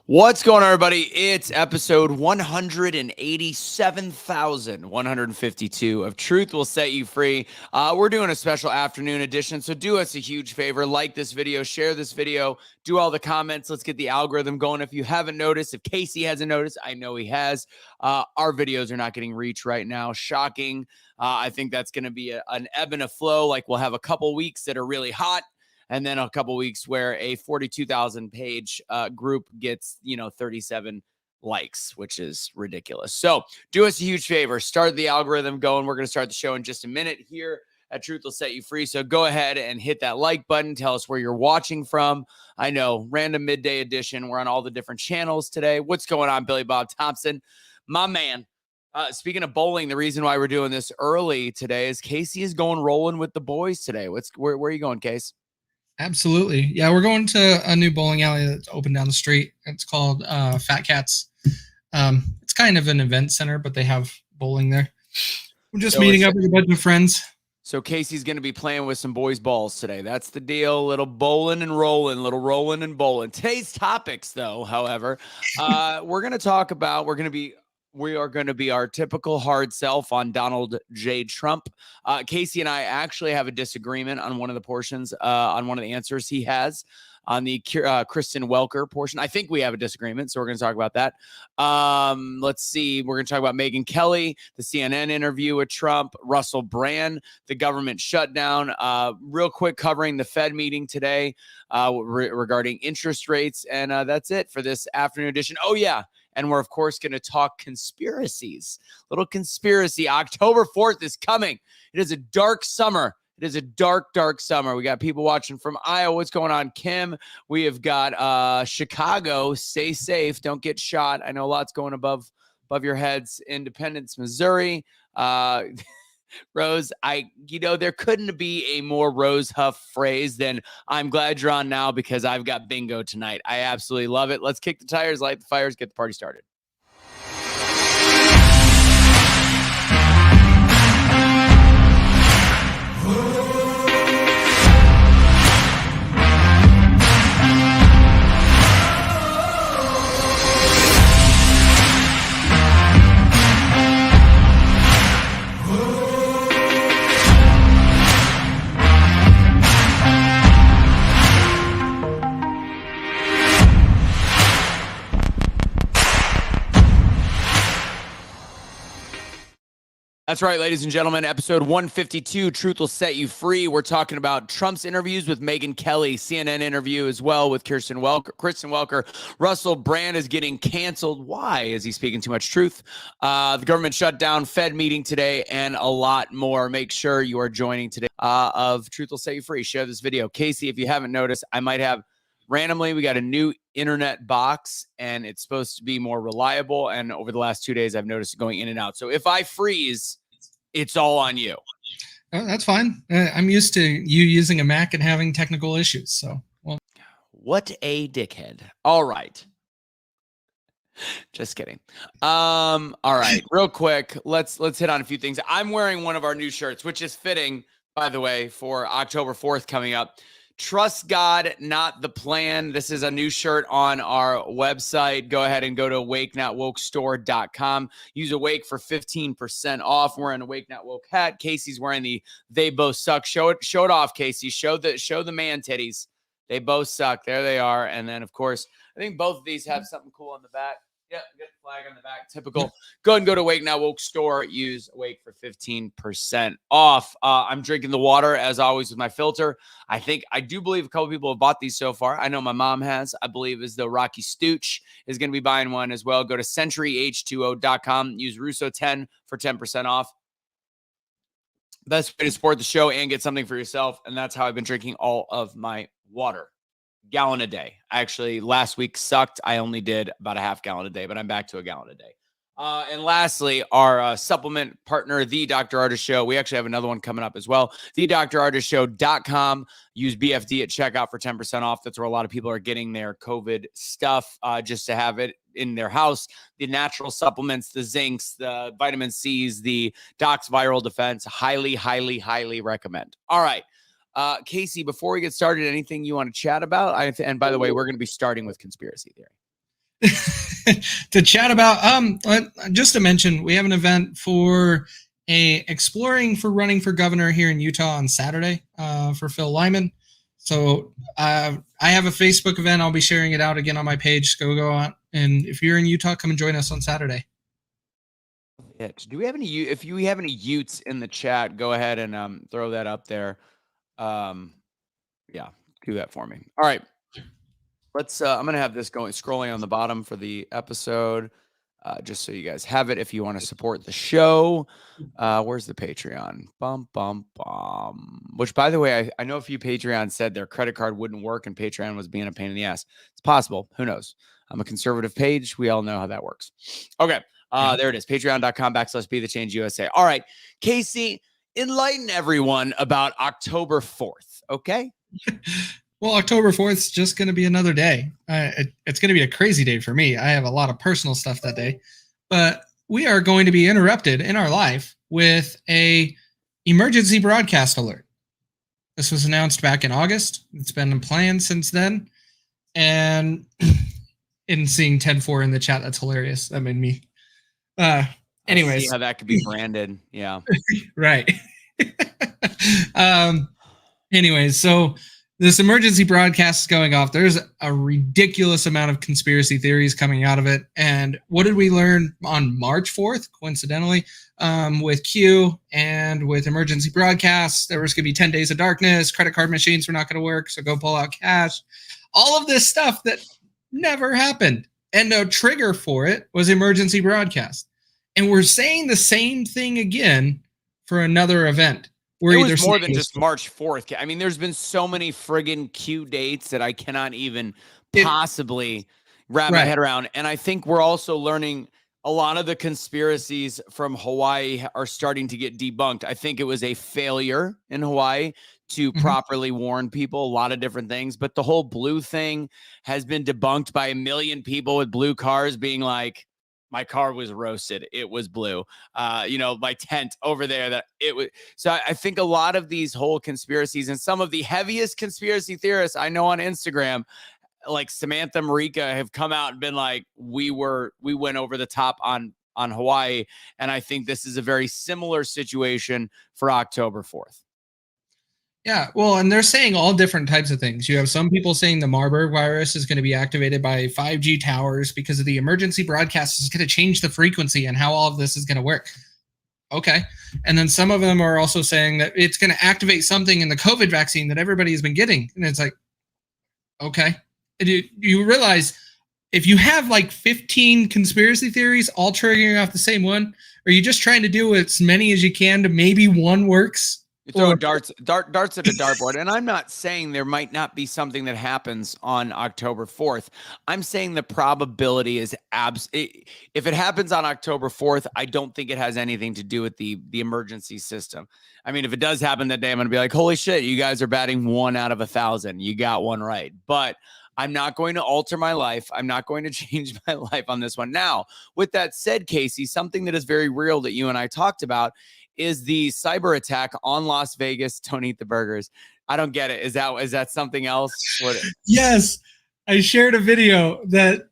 What's going on, everybody? It's episode 187,152 of Truth Will Set You Free. We're doing a special afternoon edition, so do us a huge favor. Like this video, share this video, do all the comments. Let's get the algorithm going. If you haven't noticed, if Kaecey hasn't noticed, I know he has. Our videos are not getting reach right now. Shocking. I think that's going to be an ebb and a flow. Like we'll have a couple weeks that are really hot, and then a couple weeks where a 42,000 page group gets, 37 likes, which is ridiculous. So do us a huge favor. Start the algorithm going. We're going to start the show in just a minute here at Truth Will Set You Free. So go ahead and hit that like button. Tell us where you're watching from. I know, random midday edition. We're on all the different channels today. What's going on, Billy Bob Thompson? My man. Speaking of bowling, the reason why we're doing this early today is Kaecey is going rolling with the boys today. Where are you going, Case? Absolutely. Yeah, we're going to a new bowling alley that's open down the street. It's called Fat Cats. It's kind of an event center, but they have bowling there. We're just meeting up with a bunch of friends. So Kaecey's going to be playing with some boys' balls today. That's the deal. Little bowling and rolling, little rolling and bowling. Today's topics, though, however, we're going to talk about, we are going to be our typical hard self on Donald J. Trump. Kaecey and I actually have a disagreement on one of the portions, on one of the answers he has on the Kristen Welker portion. I think we have a disagreement, so we're going to talk about that. Let's see. We're going to talk about Megyn Kelly, the CNN interview with Trump, Russell Brand, the government shutdown. Real quick, covering the Fed meeting today regarding interest rates. And that's it for this afternoon edition. Oh, yeah. And we're, of course, going to talk conspiracies. Little conspiracy. October 4th is coming. It is a dark summer. It is a dark, dark summer. We got people watching from Iowa. What's going on, Kim? We have got Chicago. Stay safe. Don't get shot. I know lots going above your heads. Independence, Missouri. Rose, there couldn't be a more Rose Huff phrase than "I'm glad you're on now because I've got bingo tonight." I absolutely love it. Let's kick the tires, light the fires, get the party started. That's right, ladies and gentlemen. Episode 152, Truth Will Set You Free. We're talking about Trump's interviews with Megyn Kelly, CNN interview as well with Kristen Welker. Russell Brand is getting canceled. Why? Is he speaking too much truth? The government shutdown, Fed meeting today, and a lot more. Make sure you are joining today of Truth Will Set You Free. Share this video. Kaecey, if you haven't noticed, I might have randomly, we got a new internet box, and it's supposed to be more reliable. And over the last 2 days, I've noticed it going in and out. So if I freeze, it's all on you. Oh, that's fine. I'm used to you using a Mac and having technical issues. So, well, what a dickhead. All right. Just kidding. All right. Real quick, let's hit on a few things. I'm wearing one of our new shirts, which is fitting, by the way, for October 4th coming up. Trust God, not the plan. This is a new shirt on our website. Go ahead and go to awakenotwokestore.com. Use Awake for 15% off. We're in Awake Not Woke hat. Kaecey's wearing the They Both Suck. Show it off, Kaecey. Show the man titties. They both suck. There they are. And then, of course, I think both of these have something cool on the back. Yep, get the flag on the back. Typical. Go ahead and go to Awake Not Woke Store. Use Awake for 15% off. I'm drinking the water, as always, with my filter. I do believe a couple people have bought these so far. I know my mom has. I believe as though Rocky Stooch is going to be buying one as well. Go to centuryh2o.com. Use Russo10 for 10% off. Best way to support the show and get something for yourself. And that's how I've been drinking all of my water. Gallon a day. Actually, last week sucked. I only did about a half gallon a day, but I'm back to a gallon a day. And lastly, our supplement partner, The Dr. Artist Show. We actually have another one coming up as well. TheDrArtistShow.com. Use BFD at checkout for 10% off. That's where a lot of people are getting their COVID stuff just to have it in their house. The natural supplements, the zincs, the vitamin C's, the Doc's Viral Defense. Highly, highly, highly recommend. All right. Kaecey, before we get started, anything you want to chat about? And by the way, we're going to be starting with conspiracy theory. to chat about. Just to mention, we have an event for exploring for running for governor here in Utah on Saturday for Phil Lyman. So I have a Facebook event. I'll be sharing it out again on my page. Go on, and if you're in Utah, come and join us on Saturday. Do we have any? If you have any Utes in the chat, go ahead and throw that up there. Yeah, do that for me. All right. Let's I'm gonna have this scrolling on the bottom for the episode, just so you guys have it if you want to support the show. Where's the Patreon? Which, by the way, I know a few Patreon said their credit card wouldn't work and Patreon was being a pain in the ass. It's possible. Who knows? I'm a conservative page. We all know how that works. Okay. There it is. Patreon.com/Be the Change USA. All right. Kaecey, enlighten everyone about October 4th. Okay. Well, October 4th is just going to be another day. It's going to be a crazy day for me. I have a lot of personal stuff that day, but we are going to be interrupted in our life with a emergency broadcast alert. This was announced back in August. It's been planned since then. And in seeing 10-4 in the chat, that's hilarious. That made me. Anyways. See how that could be branded. Yeah. Right. Anyways, so this emergency broadcast is going off. There's a ridiculous amount of conspiracy theories coming out of it. And what did we learn on March 4th, coincidentally, with Q and with emergency broadcasts? There was going to be 10 days of darkness. Credit card machines were not going to work, so go pull out cash. All of this stuff that never happened. And the trigger for it was emergency broadcast. And we're saying the same thing again for another event. It was more than just March 4th. I mean, there's been so many friggin' Q dates that I cannot even possibly wrap my head around. And I think we're also learning a lot of the conspiracies from Hawaii are starting to get debunked. I think it was a failure in Hawaii to properly warn people, a lot of different things. But the whole blue thing has been debunked by a million people with blue cars being like, my car was roasted. It was blue. My tent over there that it was. So I think a lot of these whole conspiracies and some of the heaviest conspiracy theorists I know on Instagram, like Samantha Marika, have come out and been like, we went over the top on Hawaii. And I think this is a very similar situation for October 4th. Yeah, well, and they're saying all different types of things. You have some people saying the Marburg virus is going to be activated by 5G towers because of the emergency broadcast is going to change the frequency and how all of this is going to work. Okay. And then some of them are also saying that it's going to activate something in the COVID vaccine that everybody has been getting. And it's like, okay. And you realize if you have like 15 conspiracy theories all triggering off the same one, are you just trying to do as many as you can to maybe one works? You throw darts at a dartboard. And I'm not saying there might not be something that happens on October 4th. I'm saying the probability is if it happens on October 4th, I don't think it has anything to do with the emergency system. I mean, if it does happen that day, I'm going to be like, holy shit, you guys are batting 1 out of 1,000. You got one right. But I'm not going to alter my life. I'm not going to change my life on this one. Now, with that said, Kaecey, something that is very real that you and I talked about is the cyber attack on Las Vegas. Don't eat the burgers. I don't get it. Is that something else? Yes. I shared a video that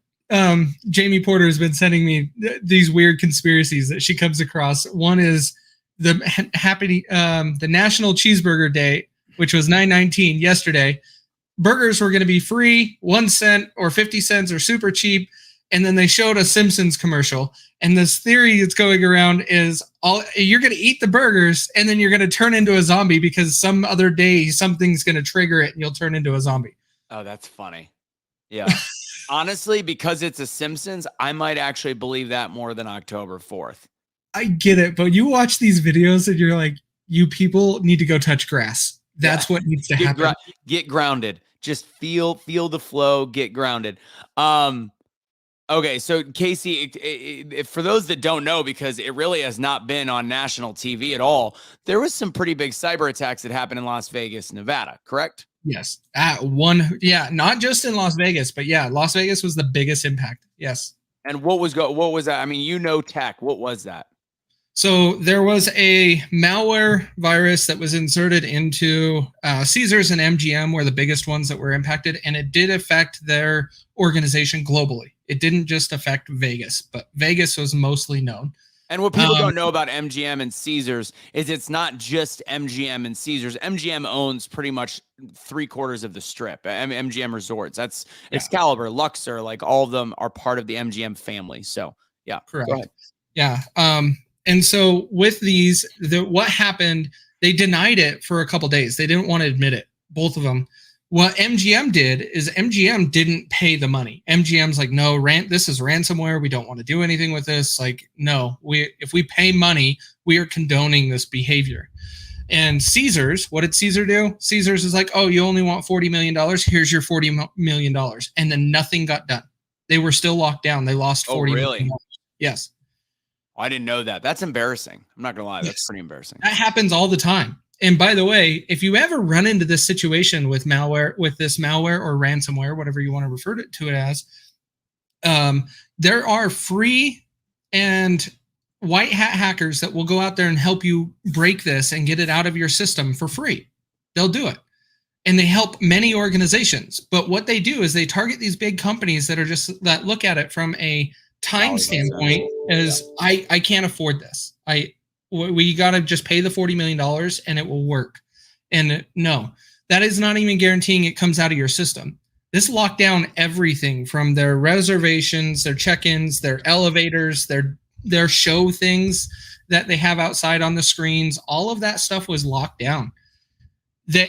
Jamie Porter has been sending me these weird conspiracies that she comes across. One is the National Cheeseburger Day, which was 9/19 yesterday. Burgers were going to be free, 1 cent or 50 cents or super cheap. And then they showed a Simpsons commercial. And this theory that's going around is you're going to eat the burgers and then you're going to turn into a zombie because some other day something's going to trigger it and you'll turn into a zombie. Oh, that's funny. Yeah. Honestly, because it's a Simpsons, I might actually believe that more than October 4th. I get it. But you watch these videos and you're like, you people need to go touch grass. That's what needs to happen. Get grounded. Just feel the flow. Get grounded. Okay, so Kaecey, for those that don't know, because it really has not been on national TV at all, there was some pretty big cyber attacks that happened in Las Vegas, Nevada, correct? Yes. Not just in Las Vegas, but yeah, Las Vegas was the biggest impact. Yes. And what was that? I mean, tech. What was that? So there was a malware virus that was inserted into Caesars and MGM were the biggest ones that were impacted, and it did affect their organization globally. It didn't just affect Vegas, but Vegas was mostly known. And what people don't know about MGM and Caesars is it's not just MGM and Caesars. MGM owns pretty much 3/4 of the strip. MGM Resorts. That's Excalibur, Luxor, like all of them are part of the MGM family. So yeah, correct. Yeah. And so with these, what happened, they denied it for a couple days. They didn't want to admit it, both of them. What MGM did is MGM didn't pay the money. MGM's like, no, this is ransomware. We don't want to do anything with this. Like, no, if we pay money, we are condoning this behavior. And Caesars, what did Caesar do? Caesars is like, oh, you only want $40 million. Here's your $40 million. And then nothing got done. They were still locked down. They lost $40 million. Yes. I didn't know that. That's embarrassing. I'm not going to lie. That's pretty embarrassing. That happens all the time. And by the way, if you ever run into this situation with malware, with this malware or ransomware, whatever you want to refer to it as, there are free and white hat hackers that will go out there and help you break this and get it out of your system for free. They'll do it. And they help many organizations. But what they do is they target these big companies that look at it from a time standpoint as I can't afford this. We got to just pay the $40 million and it will work. And no, that is not even guaranteeing it comes out of your system. This locked down everything from their reservations, their check-ins, their elevators, their show things that they have outside on the screens. All of that stuff was locked down.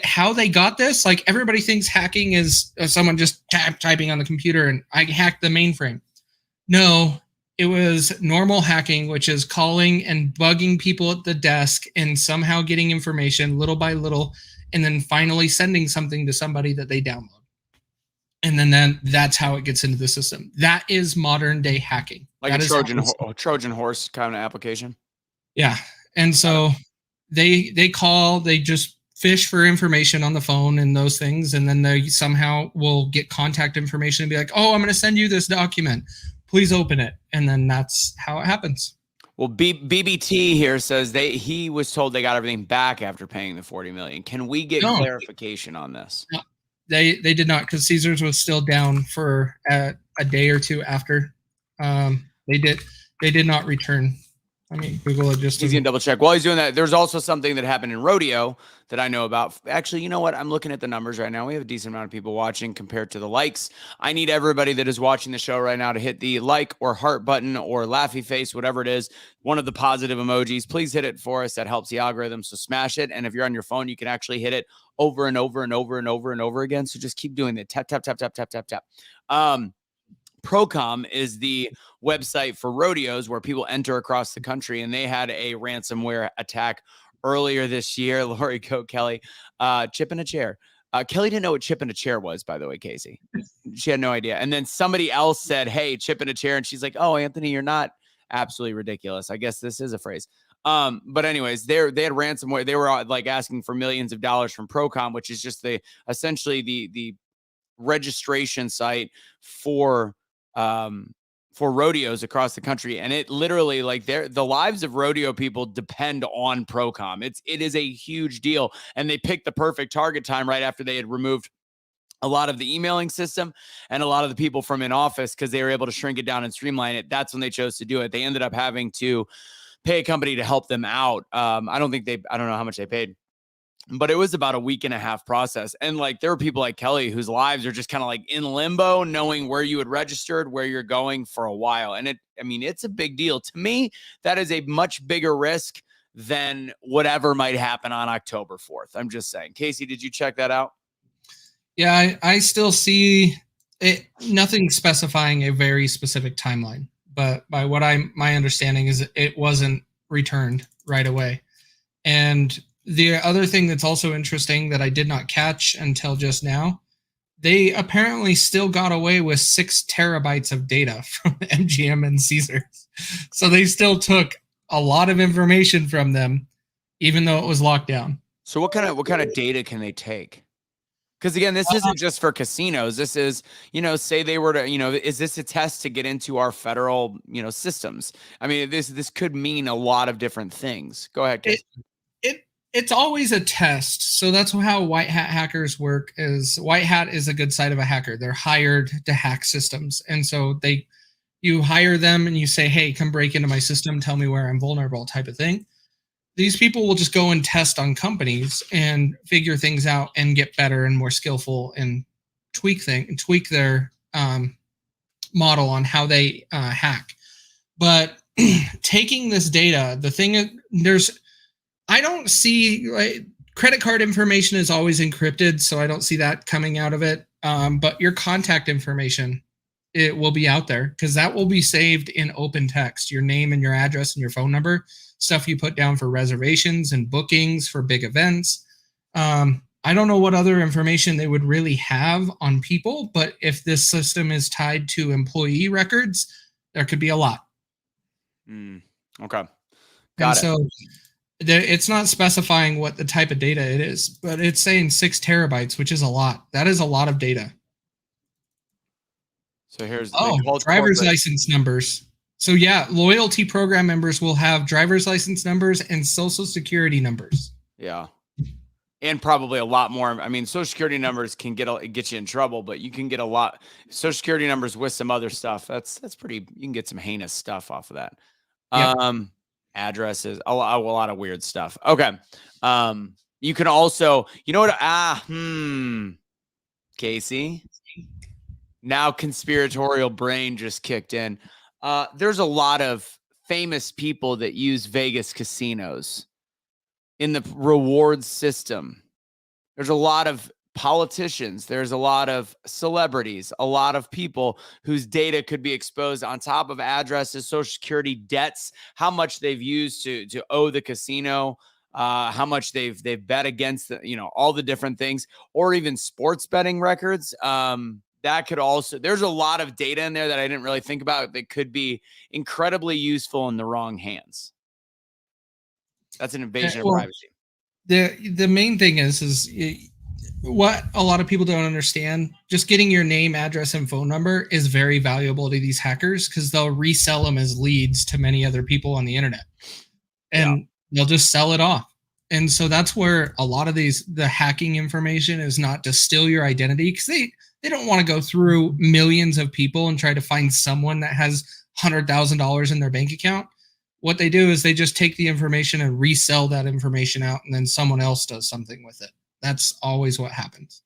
How they got this, like everybody thinks hacking is someone just typing on the computer and I hacked the mainframe. No, it was normal hacking, which is calling and bugging people at the desk and somehow getting information little by little, and then finally sending something to somebody that they download. And then that's how it gets into the system. That is modern day hacking. Like that a Trojan horse kind of application. Yeah. And so they just fish for information on the phone and those things. And then they somehow will get contact information and be like, oh, I'm going to send you this document. Please open it. And then that's how it happens. Well, BBT here says he was told they got everything back after paying the $40 million. Can we get clarification on this? No, they did not, because Caesars was still down for a day or two after. They did not return. I mean, Google it just. He's going to double check. While he's doing that, there's also something that happened in Rodeo that I know about. Actually, you know what? I'm looking at the numbers right now. We have a decent amount of people watching compared to the likes. I need everybody that is watching the show right now to hit the like or heart button or laughy face, whatever it is, one of the positive emojis. Please hit it for us. That helps the algorithm. So smash it. And if you're on your phone, you can actually hit it over and over and over and over and over again. So just keep doing it. Tap, tap, tap, tap, tap, tap, tap. Procom is the website for rodeos where people enter across the country, and they had a ransomware attack earlier this year. Lori Coe Kelly, chip in a chair. Kelly didn't know what chip in a chair was, by the way, Kaecey. She had no idea. And then somebody else said, hey, chip in a chair. And she's like, oh, Anthony, you're not absolutely ridiculous. I guess this is a phrase. But anyways, they had ransomware. They were like asking for millions of dollars from Procom, which is just essentially the registration site for rodeos across the country. And it literally, like, the lives of rodeo people depend on Procom. It is a huge deal. And they picked the perfect target time right after they had removed a lot of the emailing system and a lot of the people from in office, because they were able to shrink it down and streamline it. That's when they chose to do it. They ended up having to pay a company to help them out. I don't know how much they paid, but it was about a week and a half process. And like, there were people like Kelly whose lives are just kind of like in limbo, knowing where you had registered, where you're going for a while. And it's a big deal. To me, that is a much bigger risk than whatever might happen on October 4th. I'm just saying. Kaecey, did you check that out? Yeah, I still see it, nothing specifying a very specific timeline. But by what my understanding is it wasn't returned right away. And the other thing that's also interesting that I did not catch until just now, they apparently still got away with 6 terabytes of data from MGM and Caesars. So they still took a lot of information from them, even though it was locked down. So what kind of data can they take? Because again, this isn't just for casinos. This is, say they were to, is this a test to get into our federal, systems? I mean, this could mean a lot of different things. Go ahead, Kaecey. It's always a test. So that's how white hat hackers work. Is white hat is a good side of a hacker. They're hired to hack systems, and so you hire them and you say, hey, come break into my system, tell me where I'm vulnerable, type of thing. These people will just go and test on companies and figure things out and get better and more skillful and tweak their model on how they hack. But taking this data, I don't see, credit card information is always encrypted, so I don't see that coming out of it. But your contact information, it will be out there because that will be saved in open text, your name and your address and your phone number, stuff you put down for reservations and bookings for big events. I don't know what other information they would really have on people, but if this system is tied to employee records, there could be a lot. Okay. Got it. So it's not specifying what the type of data it is, but it's saying 6 terabytes, which is a lot. That is a lot of data. So here's driver's license numbers. So yeah, loyalty program members will have driver's license numbers and social security numbers. Yeah. And probably a lot more. I mean, social security numbers can get you in trouble, but you can get a lot social security numbers with some other stuff. That's pretty, you can get some heinous stuff off of that. Yep. Addresses, a lot of weird stuff. Okay. You can also, you know what? Kaecey. Now conspiratorial brain just kicked in. There's a lot of famous people that use Vegas casinos in the reward system. There's a lot of politicians. There's a lot of celebrities, a lot of people whose data could be exposed on top of addresses, social security, debts, how much they've used to owe the casino, how much they've bet against all the different things, or even sports betting records. That could also, there's a lot of data in there that I didn't really think about that could be incredibly useful in the wrong hands. That's an invasion of privacy. The main thing is what a lot of people don't understand. Just getting your name, address, and phone number is very valuable to these hackers because they'll resell them as leads to many other people on the internet. And they'll just sell it off. And so that's where a lot of the hacking information is not to steal your identity because they don't want to go through millions of people and try to find someone that has $100,000 in their bank account. What they do is they just take the information and resell that information out, and then someone else does something with it. That's always what happens.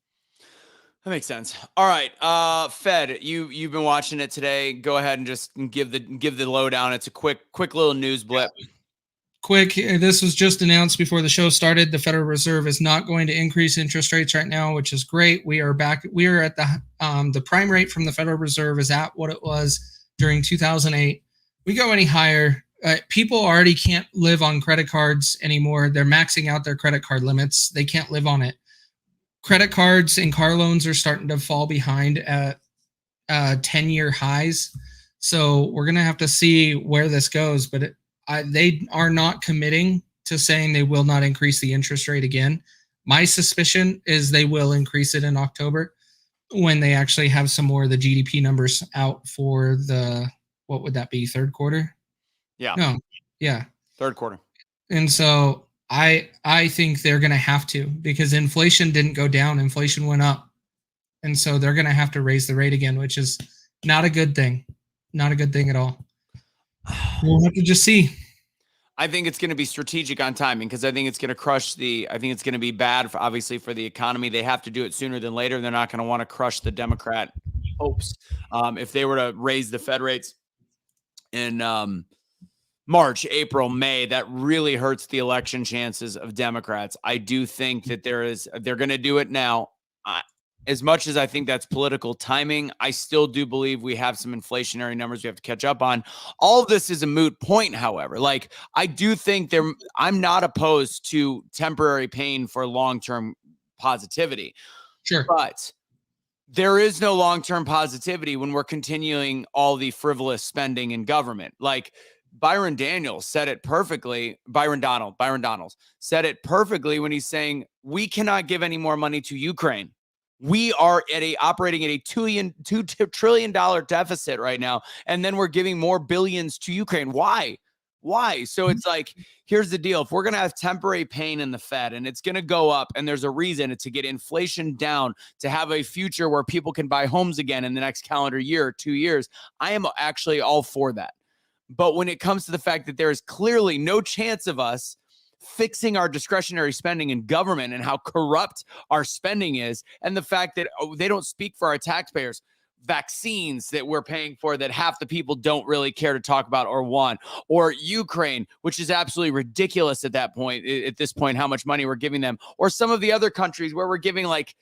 That makes sense. All right, Fed, you've been watching it today. Go ahead and just give the lowdown. It's a quick little news blip. Quick, this was just announced before the show started. The Federal Reserve is not going to increase interest rates right now, which is great. We are back. We are at the prime rate from the Federal Reserve is at what it was during 2008. We go any higher, people already can't live on credit cards anymore. They're maxing out their credit card limits. They can't live on it. Credit cards and car loans are starting to fall behind at 10-year highs. So we're going to have to see where this goes. But they are not committing to saying they will not increase the interest rate again. My suspicion is they will increase it in October when they actually have some more of the GDP numbers out for what would that be, third quarter? Yeah. No. Yeah. Third quarter. And so I think they're going to have to because inflation didn't go down. Inflation went up. And so they're going to have to raise the rate again, which is not a good thing. Not a good thing at all. We'll have to just see. I think it's going to be strategic on timing because I think it's going to I think it's going to be bad obviously for the economy. They have to do it sooner than later. They're not going to want to crush the Democrat hopes. If they were to raise the Fed rates in March, April, May, that really hurts the election chances of Democrats. I do think that they're going to do it now. As much as I think that's political timing, I still do believe we have some inflationary numbers we have to catch up on. All of this is a moot point, however. I do think I'm not opposed to temporary pain for long-term positivity. Sure. But there is no long-term positivity when we're continuing all the frivolous spending in government. Byron Daniels said it perfectly. Byron Donalds said it perfectly when he's saying, we cannot give any more money to Ukraine. We are operating at a $2 trillion deficit right now, and then we're giving more billions to Ukraine. Why? So it's like, here's the deal. If we're going to have temporary pain in the Fed and it's going to go up, and there's a reason to get inflation down, to have a future where people can buy homes again in the next calendar year or 2 years, I am actually all for that. But when it comes to the fact that there is clearly no chance of us fixing our discretionary spending in government and how corrupt our spending is, and the fact that they don't speak for our taxpayers, vaccines that we're paying for that half the people don't really care to talk about or want, or Ukraine, which is absolutely ridiculous at this point, how much money we're giving them, or some of the other countries where we're giving like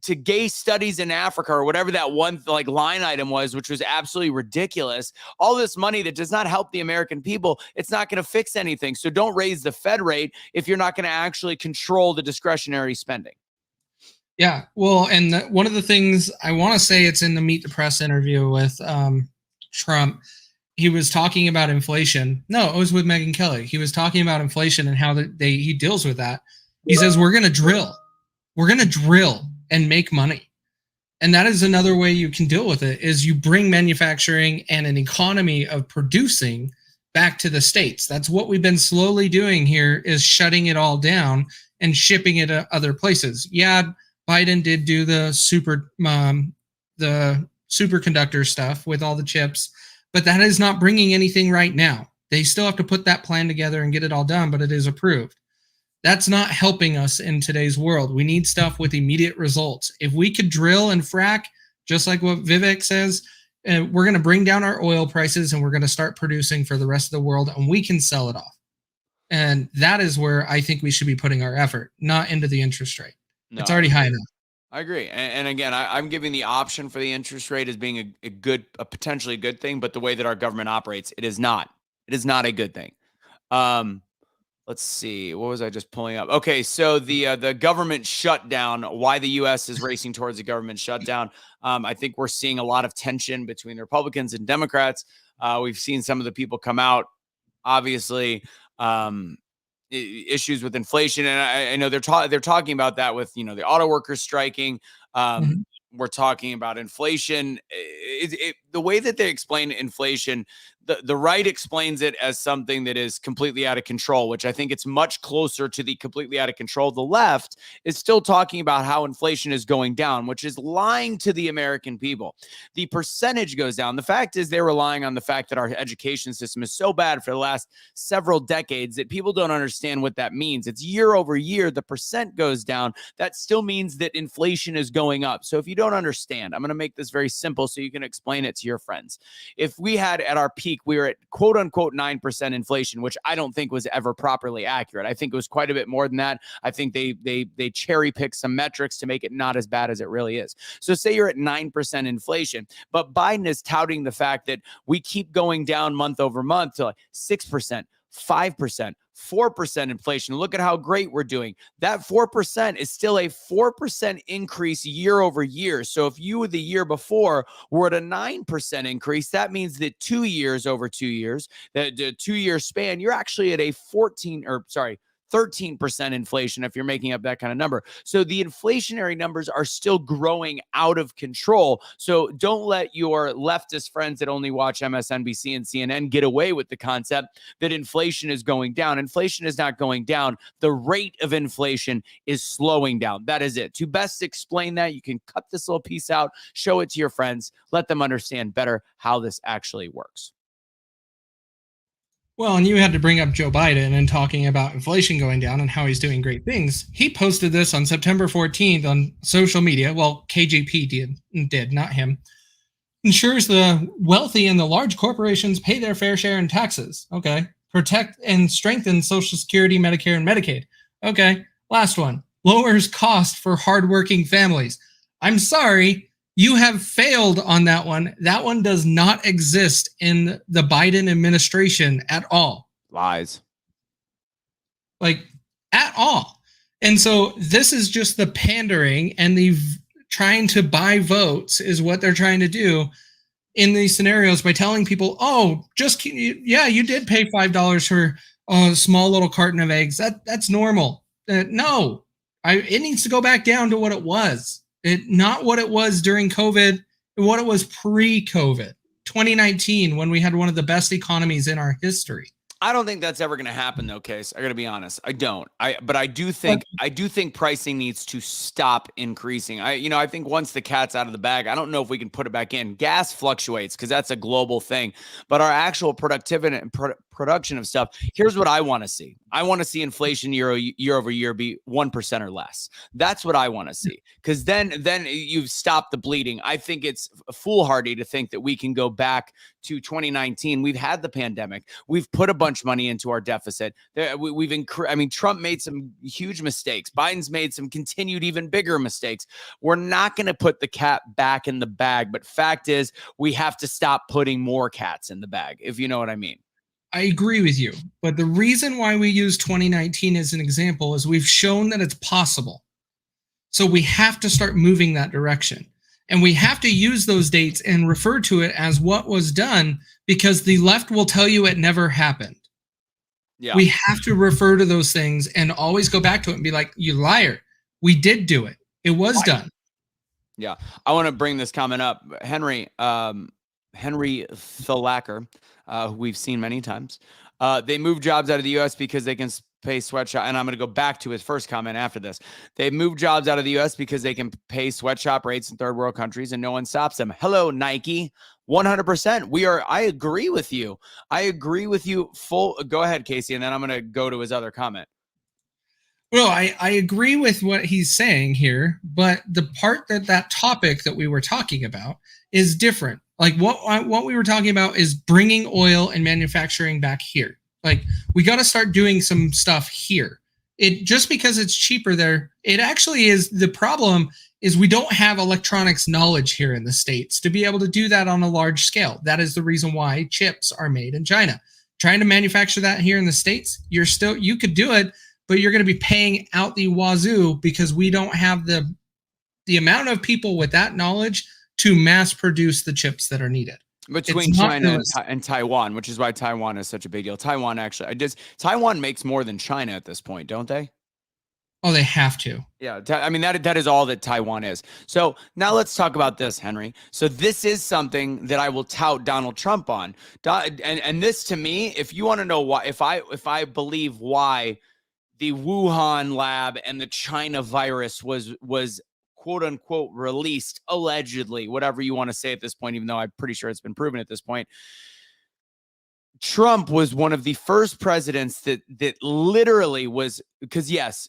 to gay studies in Africa or whatever that one like line item was, which was absolutely ridiculous. All this money that does not help the American people, it's not going to fix anything. So don't raise the Fed rate if you're not going to actually control the discretionary spending. Yeah, well, and one of the things I want to say, it's in the Meet the Press interview with Trump. He was talking about inflation. No, it was with Megyn Kelly. He was talking about inflation and how he deals with that. He says, we're going to drill. We're going to drill and make money. And that is another way you can deal with it, is you bring manufacturing and an economy of producing back to the States. That's what we've been slowly doing here, is shutting it all down and shipping it to other places. Yeah, Biden did do the superconductor stuff with all the chips, but that is not bringing anything right now. They still have to put that plan together and get it all done, but it is approved. That's not helping us in today's world. We need stuff with immediate results. If we could drill and frack, just like what Vivek says, we're going to bring down our oil prices and we're going to start producing for the rest of the world, and we can sell it off. And that is where I think we should be putting our effort, not into the interest rate. No, it's already high enough. I agree. And again, I'm giving the option for the interest rate as being a potentially good thing, but the way that our government operates, it is not. It is not a good thing. Let's see. What was I just pulling up? Okay, so the government shutdown, why the U.S. is racing towards a government shutdown. I think we're seeing a lot of tension between the Republicans and Democrats. We've seen some of the people come out, obviously, issues with inflation. And I know they're talking about that with, the auto workers striking. We're talking about inflation. The way that they explain inflation, the right explains it as something that is completely out of control, which I think it's much closer to the completely out of control. The left is still talking about how inflation is going down, which is lying to the American people. The percentage goes down. The fact is, they're relying on the fact that our education system is so bad for the last several decades that people don't understand what that means. It's year over year, the percent goes down. That still means that inflation is going up. So if you don't understand, I'm going to make this very simple so you can explain it to your friends. If we had at our peak, we were at quote unquote 9% inflation, which I don't think was ever properly accurate. I think it was quite a bit more than that. I think they cherry pick some metrics to make it not as bad as it really is. So say you're at 9% inflation, but Biden is touting the fact that we keep going down month over month to like 6%, 5%, 4% inflation. Look at how great we're doing. That 4% is still a 4% increase year over year. So if you the year before were at a 9% increase, that means that 2 years over 2 years, that the 2 year span, you're actually at a 13% inflation if you're making up that kind of number. So the inflationary numbers are still growing out of control. So don't let your leftist friends that only watch MSNBC and CNN get away with the concept that inflation is going down. Inflation is not going down. The rate of inflation is slowing down. That is it. To best explain that, you can cut this little piece out, show it to your friends, let them understand better how this actually works. Well, and you had to bring up Joe Biden and talking about inflation going down and how he's doing great things. He posted this on September 14th on social media. Well, KJP did, not him. Ensures the wealthy and the large corporations pay their fair share in taxes. Okay. Protect and strengthen Social Security, Medicare, and Medicaid. Okay. Last one. Lowers cost for hardworking families. I'm sorry. You have failed on that one. That one does not exist in the Biden administration at all. Lies. Like, at all. And so this is just the pandering and the trying to buy votes is what they're trying to do in these scenarios by telling people, oh, you did pay $5 for a small little carton of eggs. That's normal. No, it needs to go back down to what it was. Not what it was during COVID, what it was pre-COVID. 2019, when we had one of the best economies in our history. I don't think that's ever going to happen, though, Case. I got to be honest. I don't. But I do think pricing needs to stop increasing. I think once the cat's out of the bag, I don't know if we can put it back in. Gas fluctuates because that's a global thing. But our actual productivity and production of stuff. Here's what I want to see. I want to see inflation year over year be 1% or less. That's what I want to see, because then you've stopped the bleeding. I think it's foolhardy to think that we can go back to 2019. We've had the pandemic. We've put a bunch of money into our deficit. Trump made some huge mistakes. Biden's made some continued even bigger mistakes. We're not going to put the cat back in the bag. But fact is, we have to stop putting more cats in the bag, if you know what I mean. I agree with you. But the reason why we use 2019 as an example is we've shown that it's possible. So we have to start moving that direction. And we have to use those dates and refer to it as what was done, because the left will tell you it never happened. Yeah. We have to refer to those things and always go back to it and be like, you liar. We did do it. It was done. Yeah. I want to bring this comment up. Henry Thalacker, who we've seen many times. They move jobs out of the U.S. because they can pay sweatshop. And I'm going to go back to his first comment after this. They move jobs out of the U.S. because they can pay sweatshop rates in third world countries and no one stops them. Hello, Nike. 100%. I agree with you. Go ahead, Kaecey. And then I'm going to go to his other comment. Well, I agree with what he's saying here, but the part that topic that we were talking about is different. Like what we were talking about is bringing oil and manufacturing back here. Like, we got to start doing some stuff here. It just because it's cheaper there, it actually is. The problem is we don't have electronics knowledge here in the States to be able to do that on a large scale. That is the reason why chips are made in China. Trying to manufacture that here in the States, you could do it, but you're going to be paying out the wazoo because we don't have the amount of people with that knowledge to mass produce the chips that are needed. Between China and Taiwan, which is why Taiwan is such a big deal. Taiwan makes more than China at this point, don't they? Oh, they have to. Yeah, that is all that Taiwan is. So now let's talk about this, Henry. So this is something that I will tout Donald Trump on. And this, to me, if you want to know why, if I believe why the Wuhan lab and the China virus was quote unquote released, allegedly, whatever you want to say at this point, even though I'm pretty sure it's been proven at this point. Trump was one of the first presidents that literally was, because yes,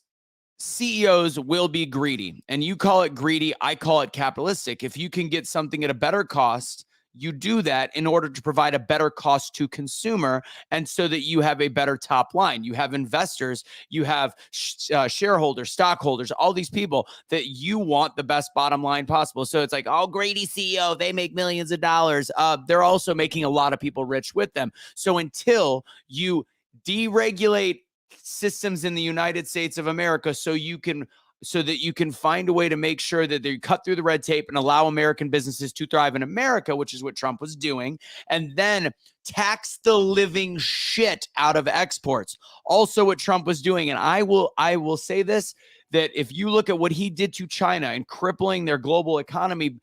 CEOs will be greedy, and you call it greedy, I call it capitalistic. If you can get something at a better cost, you do that in order to provide a better cost to consumer, and so that you have a better top line. You have investors, you have shareholders, stockholders, all these people that you want the best bottom line possible. So it's like, oh, greedy CEO, they make millions of dollars. They're also making a lot of people rich with them. So until you deregulate systems in the United States of America so that you can find a way to make sure that they cut through the red tape and allow American businesses to thrive in America, which is what Trump was doing, and then tax the living shit out of exports. Also what Trump was doing, and I will say this, that if you look at what he did to China and crippling their global economy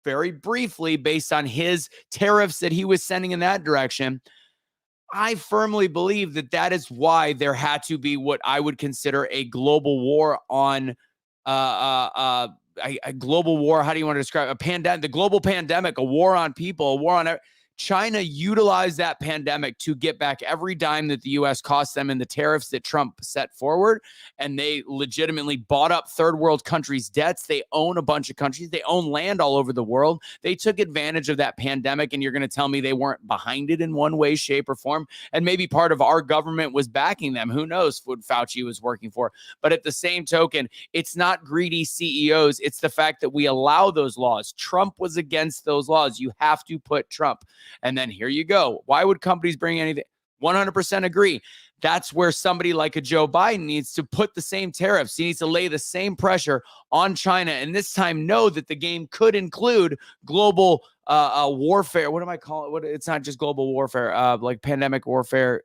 very briefly based on his tariffs that he was sending in that direction, I firmly believe that is why there had to be what I would consider a global war on a global war. How do you want to describe a pandemic? The global pandemic, a war on people, a war on China utilized that pandemic to get back every dime that the U.S. cost them in the tariffs that Trump set forward. And they legitimately bought up third world countries' debts. They own a bunch of countries. They own land all over the world. They took advantage of that pandemic. And you're going to tell me they weren't behind it in one way, shape, or form. And maybe part of our government was backing them. Who knows what Fauci was working for. But at the same token, it's not greedy CEOs. It's the fact that we allow those laws. Trump was against those laws. You have to put Trump. And then here you go. Why would companies bring anything? 100% agree. That's where somebody like a Joe Biden needs to put the same tariffs. He needs to lay the same pressure on China. And this time know that the game could include global warfare. What am I calling it? It's not just global warfare, like pandemic warfare.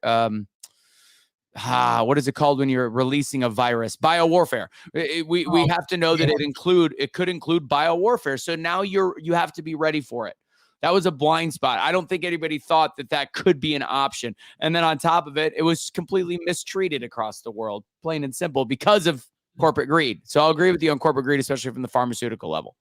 what is it called when you're releasing a virus? Biowarfare. We have to know that it could include biowarfare. So now you have to be ready for it. That was a blind spot. I don't think anybody thought that could be an option. And then on top of it, it was completely mistreated across the world, plain and simple, because of corporate greed. So I'll agree with you on corporate greed, especially from the pharmaceutical level.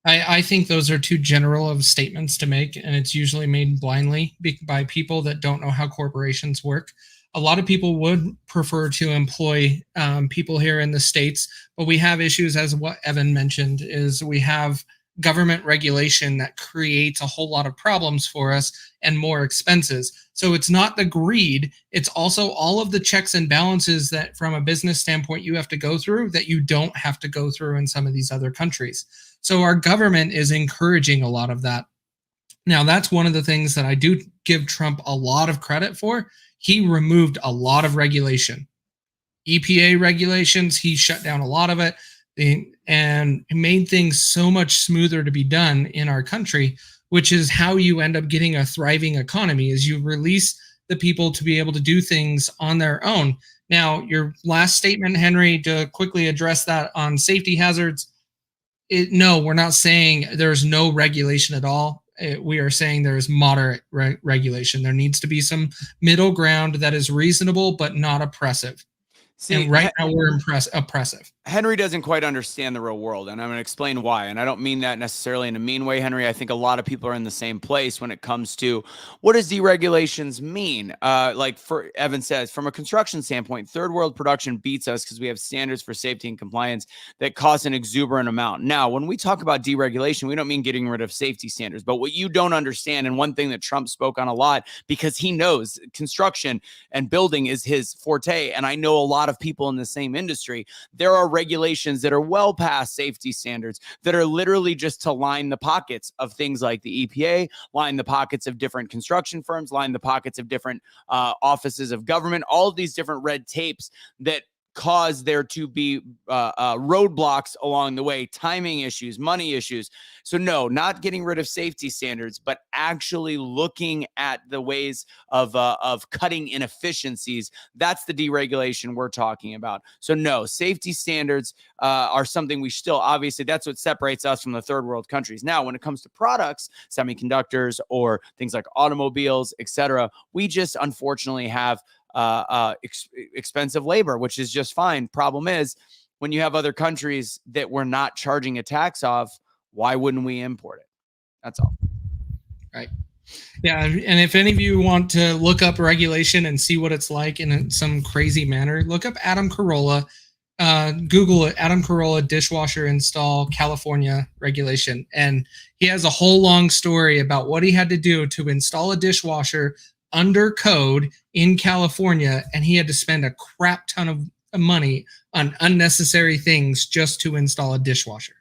I think those are too general of statements to make, and it's usually made blindly by people that don't know how corporations work. A lot of people would prefer to employ people here in the States, but we have issues, as what Evan mentioned, is we have government regulation that creates a whole lot of problems for us and more expenses. So it's not the greed, it's also all of the checks and balances that from a business standpoint you have to go through that you don't have to go through in some of these other countries. So our government is encouraging a lot of that. Now, that's one of the things that I do give Trump a lot of credit for. He removed a lot of regulation. EPA regulations, he shut down a lot of it and made things so much smoother to be done in our country, which is how you end up getting a thriving economy, is you release the people to be able to do things on their own. Now, your last statement, Henry, to quickly address that on safety hazards, no, we're not saying there's no regulation at all. We are saying there is moderate regulation. There needs to be some middle ground that is reasonable but not oppressive. See, and right now we're oppressive. Henry doesn't quite understand the real world, and I'm going to explain why. And I don't mean that necessarily in a mean way, Henry. I think a lot of people are in the same place when it comes to what does deregulations mean? Like for Evan says, from a construction standpoint, third world production beats us because we have standards for safety and compliance that cost an exuberant amount. Now, when we talk about deregulation, we don't mean getting rid of safety standards. But what you don't understand, and one thing that Trump spoke on a lot, because he knows construction and building is his forte, and I know a lot of people in the same industry, there are regulations that are well past safety standards that are literally just to line the pockets of things like the EPA, line the pockets of different construction firms, line the pockets of different offices of government, all of these different red tapes that cause there to be roadblocks along the way, timing issues, money issues. So no, not getting rid of safety standards, but actually looking at the ways of cutting inefficiencies. That's the deregulation we're talking about. So no, safety standards are something we still, obviously, that's what separates us from the third world countries. Now, when it comes to products, semiconductors, or things like automobiles, etc., we just unfortunately have expensive labor, which is just fine. Problem is, when you have other countries that we're not charging a tax off, why wouldn't we import it? That's all. Right. Yeah. And if any of you want to look up regulation and see what it's like in some crazy manner, look up Adam Carolla. Google it, Adam Carolla dishwasher install California regulation. And he has a whole long story about what he had to do to install a dishwasher under code in California, and he had to spend a crap ton of money on unnecessary things just to install a dishwasher.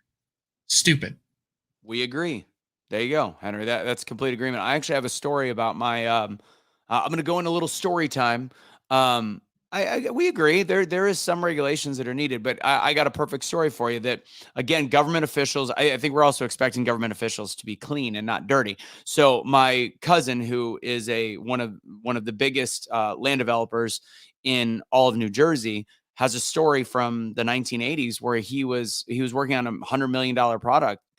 Stupid. We agree. There you go, Henry. That's complete agreement. I actually have a story about my I'm going to go into a little story time. We agree there is some regulations that are needed, but I got a perfect story for you that, again, government officials, I think we're also expecting government officials to be clean and not dirty. So my cousin, who is one of the biggest land developers in all of New Jersey, has a story from the 1980s where he was working on $100 million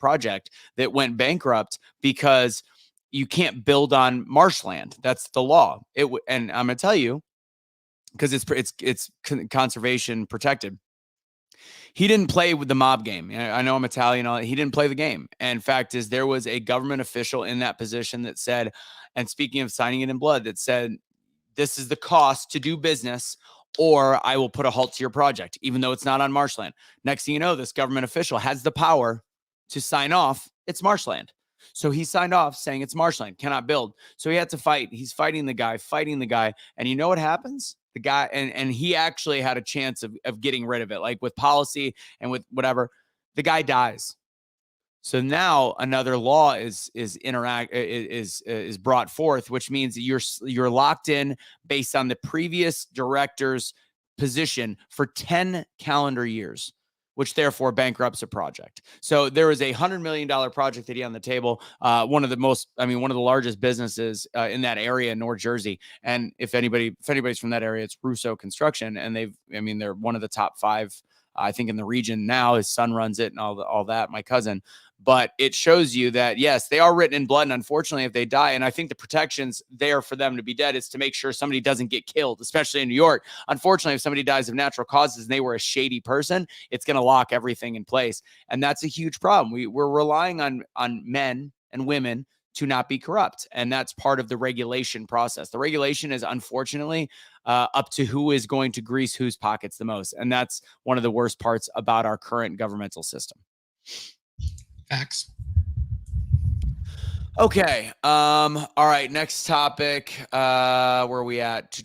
project that went bankrupt because you can't build on marshland. That's the law. And I'm going to tell you, because it's conservation protected. He didn't play with the mob game. I know I'm Italian. He didn't play the game. And fact is, there was a government official in that position that said, and speaking of signing it in blood, that said, this is the cost to do business, or I will put a halt to your project, even though it's not on marshland. Next thing you know, this government official has the power to sign off it's marshland. So he signed off saying it's marshland, cannot build. So he had to fight. He's fighting the guy. And you know what happens? The guy, and he actually had a chance of getting rid of it, like with policy and with whatever. The guy dies. So now another law is brought forth, which means that you're locked in based on the previous director's position for 10 calendar years. which therefore bankrupts a project. So there was a $100 million project that he had on the table. One of the largest businesses in that area in North Jersey. And if anybody's from that area, it's Russo Construction. And they're one of the top 5, I think, in the region now. His son runs it and all that, my cousin. But it shows you that, yes, they are written in blood. And unfortunately, if they die, and I think the protections there for them to be dead is to make sure somebody doesn't get killed, especially in New York. Unfortunately, if somebody dies of natural causes and they were a shady person, it's going to lock everything in place. And that's a huge problem. We're relying on men and women to not be corrupt. And that's part of the regulation process. The regulation is unfortunately up to who is going to grease whose pockets the most. And that's one of the worst parts about our current governmental system. Facts. Okay. All right. Next topic. Where are we at?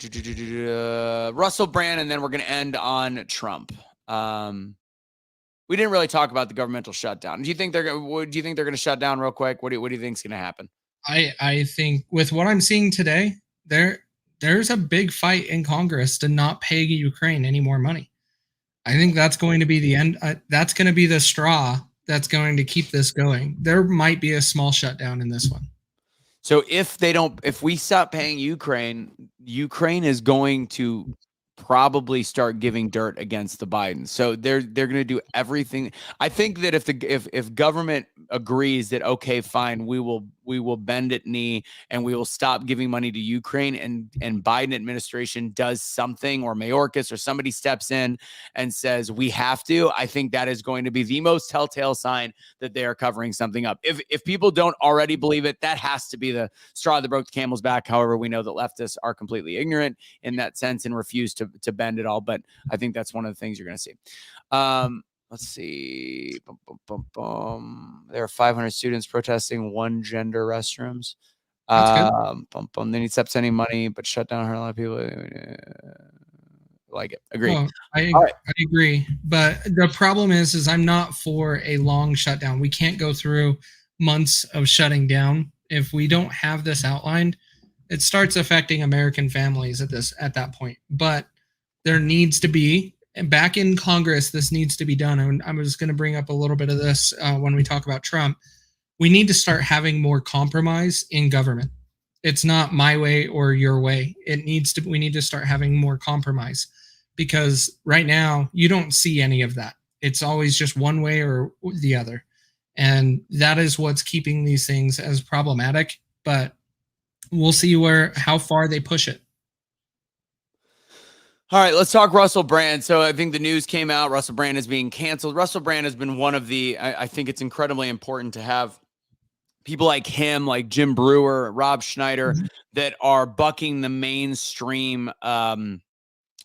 Russell Brand, and then we're going to end on Trump. We didn't really talk about the governmental shutdown. Do you think they're going to shut down real quick? What do you think is going to happen? I think with what I'm seeing today, there's a big fight in Congress to not pay Ukraine any more money. I think that's going to be the end. That's going to be the straw that's going to keep this going. There might be a small shutdown in this one. So if we stop paying Ukraine is going to probably start giving dirt against the Bidens. So they're going to do everything. I think that if government agrees that, okay, fine, we will bend at knee and we will stop giving money to Ukraine, and Biden administration does something, or Mayorkas or somebody steps in and says we have to, I think that is going to be the most telltale sign that they are covering something up. If people don't already believe it, that has to be the straw that broke the camel's back. However, we know that leftists are completely ignorant in that sense and refuse to bend it all. But I think that's one of the things you're going to see. Let's see. There are 500 students protesting one gender restrooms. They need to stop sending money, but shut down a lot of people. Like it. Agree. Oh, I agree. But the problem is I'm not for a long shutdown. We can't go through months of shutting down. If we don't have this outlined, it starts affecting American families at that point. But there needs to be, and back in Congress, this needs to be done. And I'm just going to bring up a little bit of this when we talk about Trump. We need to start having more compromise in government. It's not my way or your way. We need to start having more compromise, because right now you don't see any of that. It's always just one way or the other. And that is what's keeping these things as problematic. But we'll see how far they push it. All right, let's talk Russell Brand. So I think the news came out. Russell Brand is being canceled. Russell Brand has been one of I think it's incredibly important to have people like him, like Jim Brewer, Rob Schneider, that are bucking the mainstream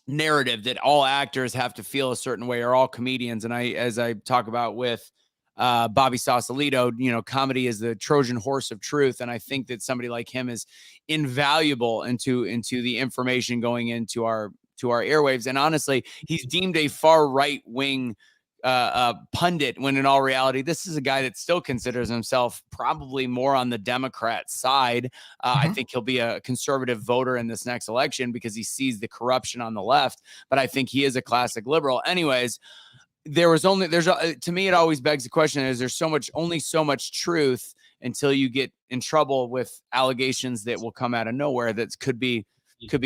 narrative that all actors have to feel a certain way, or all comedians. And as I talk about with Bobby Sausalito, comedy is the Trojan horse of truth. And I think that somebody like him is invaluable into the information going into our airwaves. And honestly, he's deemed a far right wing pundit, when in all reality, this is a guy that still considers himself probably more on the Democrat side. I think he'll be a conservative voter in this next election because he sees the corruption on the left, but I think he is a classic liberal. Anyways, to me, it always begs the question, is there's only so much truth until you get in trouble with allegations that will come out of nowhere that could be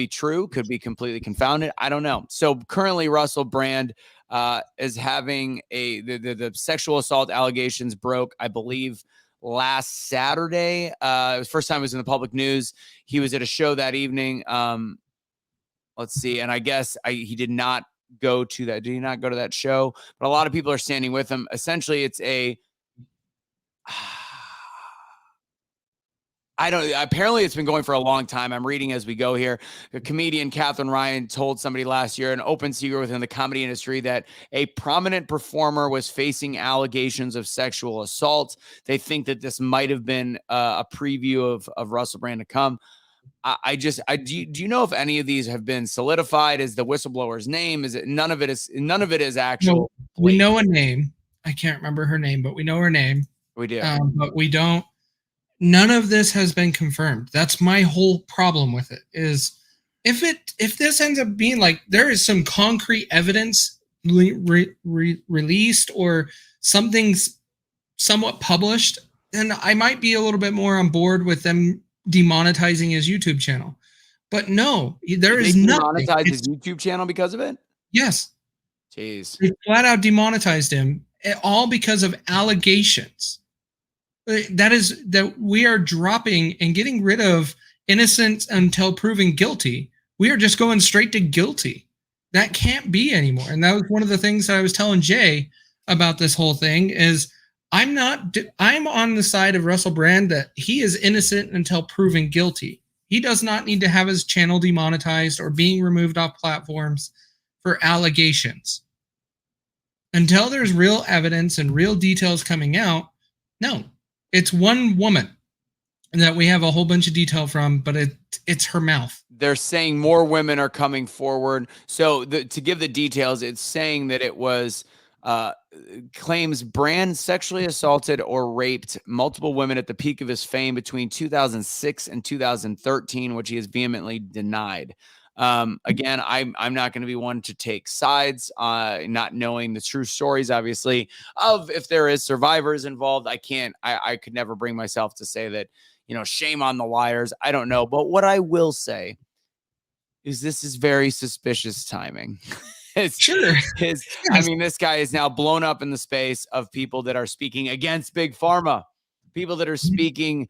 true, could be completely confounded. I don't know. So currently Russell Brand is having the sexual assault allegations broke, I believe, last Saturday. It was the first time it was in the public news. He was at a show that evening. Let's see. And I guess he did not go to that. Did he not go to that show? But a lot of people are standing with him. Essentially, it's apparently it's been going for a long time. I'm reading as we go here. The comedian Catherine Ryan told somebody last year, an open secret within the comedy industry, that a prominent performer was facing allegations of sexual assault. They think that this might have been a preview of Russell Brand to come. Do you know if any of these have been solidified? Is the whistleblower's name? Is it none of it is actual? No, we know a name. I can't remember her name, but we know her name. We do. But we don't. None of this has been confirmed. That's my whole problem with it, is if this ends up being like there is some concrete evidence released or something's somewhat published, then I might be a little bit more on board with them demonetizing his YouTube channel. But no, there is nothing. Demonetize his YouTube channel because of it? Yes. Jeez. They flat out demonetized him, all because of allegations. That we are dropping and getting rid of innocent until proven guilty. We are just going straight to guilty. That can't be anymore. And that was one of the things that I was telling Jay about this whole thing is I'm on the side of Russell Brand that he is innocent until proven guilty. He does not need to have his channel demonetized or being removed off platforms for allegations. Until there's real evidence and real details coming out, no. It's one woman that we have a whole bunch of detail from, but it's her mouth. They're saying more women are coming forward. So to give the details, it's saying that it was claims Brand sexually assaulted or raped multiple women at the peak of his fame between 2006 and 2013, which he has vehemently denied. Again, I'm not going to be one to take sides, not knowing the true stories, obviously, of if there is survivors involved. I could never bring myself to say that, shame on the liars. I don't know. But what I will say is this is very suspicious timing. Sure. Yes. I mean, this guy is now blown up in the space of people that are speaking against Big Pharma. People that are speaking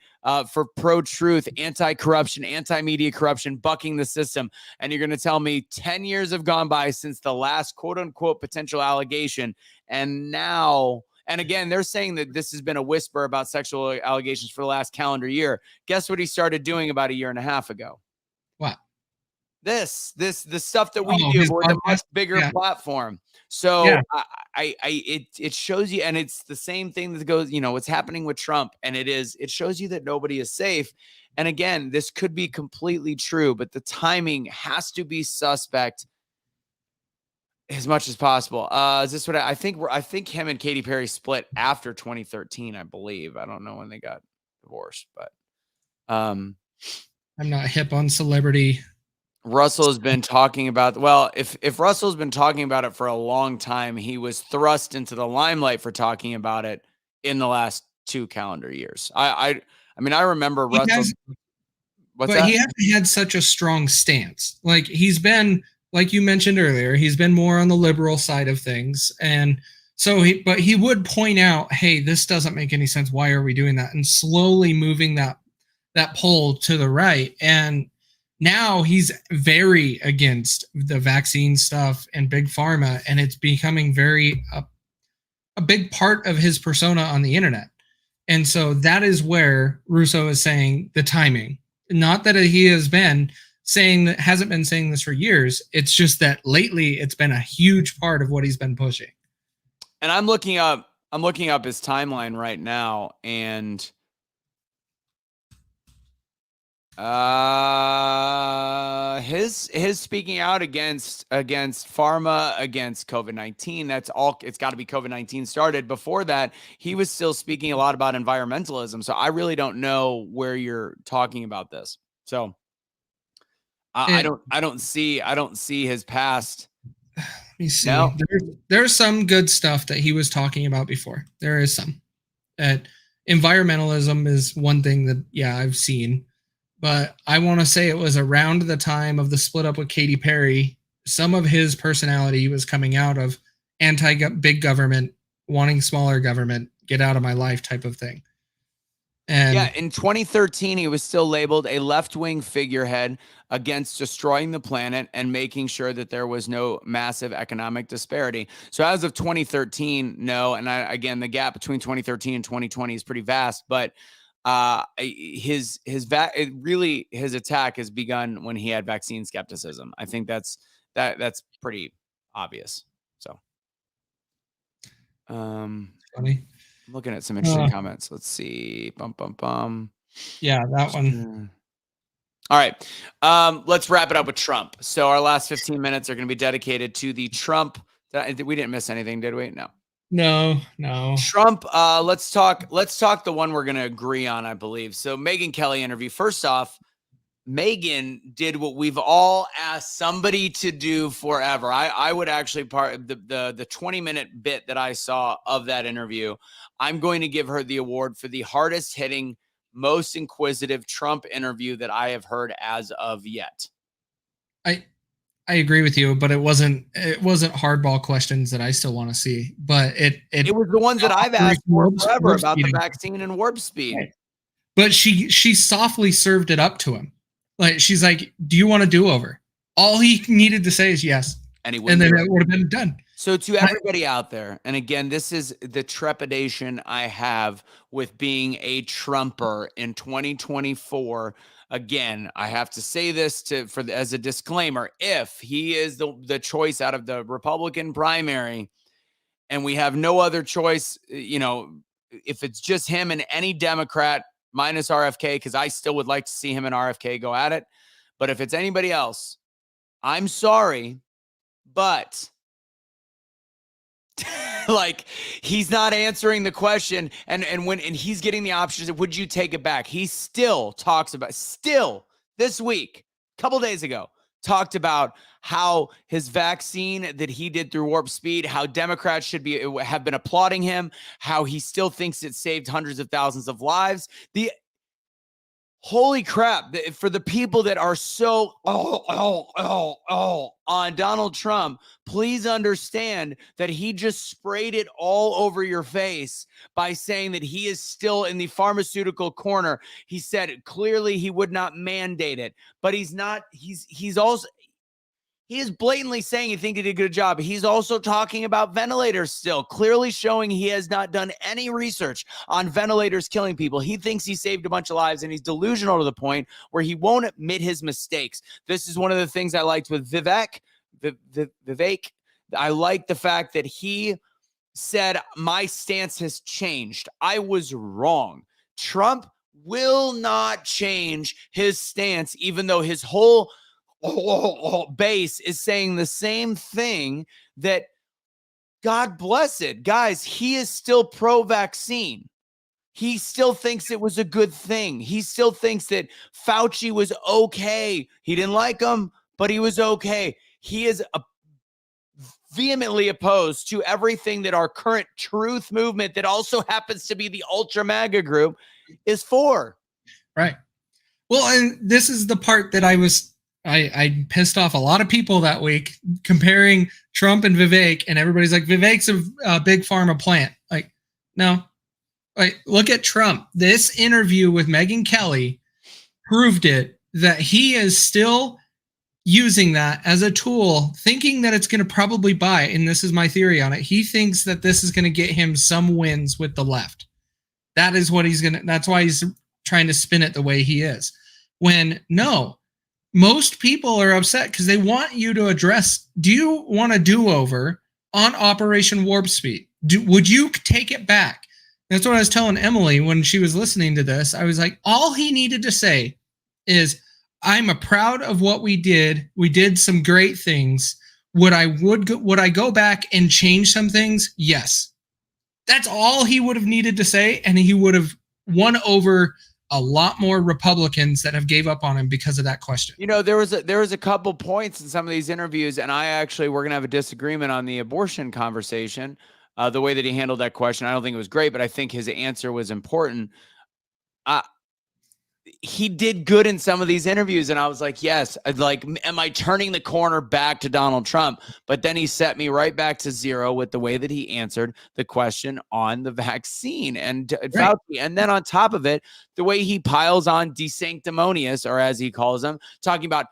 for pro-truth, anti-corruption, anti-media corruption, bucking the system. And you're going to tell me 10 years have gone by since the last quote-unquote potential allegation. And now, and again, they're saying that this has been a whisper about sexual allegations for the last calendar year. Guess what he started doing about a year and a half ago? What? The stuff that we do with a much bigger platform. So it shows you, and it's the same thing that goes, what's happening with Trump. And it shows you that nobody is safe. And again, this could be completely true, but the timing has to be suspect as much as possible. Is this what I think? I think him and Katy Perry split after 2013, I believe. I don't know when they got divorced, but I'm not hip on celebrity. Russell has been talking about, well, if Russell's been talking about it for a long time, he was thrust into the limelight for talking about it in the last 2 calendar years. I mean, I remember Russell. He hasn't had such a strong stance. Like he's been, like you mentioned earlier, he's been more on the liberal side of things. And so he would point out, hey, this doesn't make any sense. Why are we doing that? And slowly moving that poll to the right. And now he's very against the vaccine stuff and Big Pharma, and it's becoming a big part of his persona on the internet. And so that is where Russo is saying the timing. Not that he hasn't been saying this for years. It's just that lately it's been a huge part of what he's been pushing. And I'm looking up his timeline right now, and his speaking out against pharma, against COVID-19, it's got to be COVID-19 started. Before that, he was still speaking a lot about environmentalism. So I really don't know where you're talking about this. So I don't see his past. Let me see. No. There's some good stuff that he was talking about before. There is some. Environmentalism is one thing that I've seen. But I want to say it was around the time of the split up with Katy Perry. Some of his personality was coming out of anti-big government, wanting smaller government, get out of my life type of thing. And in 2013, he was still labeled a left-wing figurehead against destroying the planet and making sure that there was no massive economic disparity. So as of 2013, no. And again, the gap between 2013 and 2020 is pretty vast, but his attack has begun when he had vaccine skepticism. I think that's pretty obvious. So, funny. Looking at some interesting comments. Let's see. Yeah, that one. All right. Let's wrap it up with Trump. So our last 15 minutes are going to be dedicated to the Trump. We didn't miss anything, did we? No. Trump, let's talk the one we're going to agree on, I believe. So Megyn Kelly interview. First off, Megyn did what we've all asked somebody to do forever. I would actually part the 20-minute bit that I saw of that interview. I'm going to give her the award for the hardest hitting, most inquisitive Trump interview that I have heard as of yet. I agree with you, but it wasn't hardball questions that I still want to see. But it was the ones that I've asked for forever about the vaccine and warp speed. Right. But she softly served it up to him. Like, she's like, "Do you want a do-over?" All he needed to say is yes, and then it would have been done. So to everybody out there, and again, this is the trepidation I have with being a Trumper in 2024. Again, I have to say this as a disclaimer: if he is the choice out of the Republican primary, and we have no other choice, if it's just him and any Democrat minus RFK, because I still would like to see him and RFK go at it. But if it's anybody else, I'm sorry, but like, he's not answering the question. And he's getting the options, would you take it back? He still talks about, this week, a couple days ago, talked about how his vaccine that he did through warp speed, how Democrats have been applauding him, how he still thinks it saved hundreds of thousands of lives. Holy crap, for the people that are so on Donald Trump, please understand that he just sprayed it all over your face by saying that he is still in the pharmaceutical corner. He said clearly he would not mandate it, but he's not. He is blatantly saying he thinks he did a good job. He's also talking about ventilators still, clearly showing he has not done any research on ventilators killing people. He thinks he saved a bunch of lives, and he's delusional to the point where he won't admit his mistakes. This is one of the things I liked with Vivek. I like the fact that he said, my stance has changed. I was wrong. Trump will not change his stance, even though his whole base is saying the same thing. That, God bless it, guys, he is still pro-vaccine. He still thinks it was a good thing. He still thinks that Fauci was okay. He didn't like him, but he was okay. He is vehemently opposed to everything that our current truth movement, that also happens to be the ultra MAGA group, is for. Right. Well, and this is the part that I pissed off a lot of people that week, comparing Trump and Vivek, and everybody's like, Vivek's a big pharma plant. Like, no. Like, look at Trump. This interview with Megyn Kelly proved it, that he is still using that as a tool, thinking that it's going to probably buy. And this is my theory on it. He thinks that this is going to get him some wins with the left. That is what that's why he's trying to spin it the way he is. When no, most people are upset because they want you to address, do you want a do-over on Operation Warp Speed? Would you take it back? That's what I was telling Emily when she was listening to this. I was like, all he needed to say is, I'm proud of what we did. We did some great things. Would I go back and change some things? Yes. That's all he would have needed to say, and he would have won over a lot more Republicans that have gave up on him because of that question. There was a couple points in some of these interviews, and we're going to have a disagreement on the abortion conversation. The way that he handled that question, I don't think it was great, but I think his answer was important. He did good in some of these interviews, and I was like, yes, like, am I turning the corner back to Donald Trump? But then he set me right back to zero with the way that he answered the question on the vaccine and Fauci. And then on top of it, the way he piles on DeSanctimonious, or as he calls them, talking about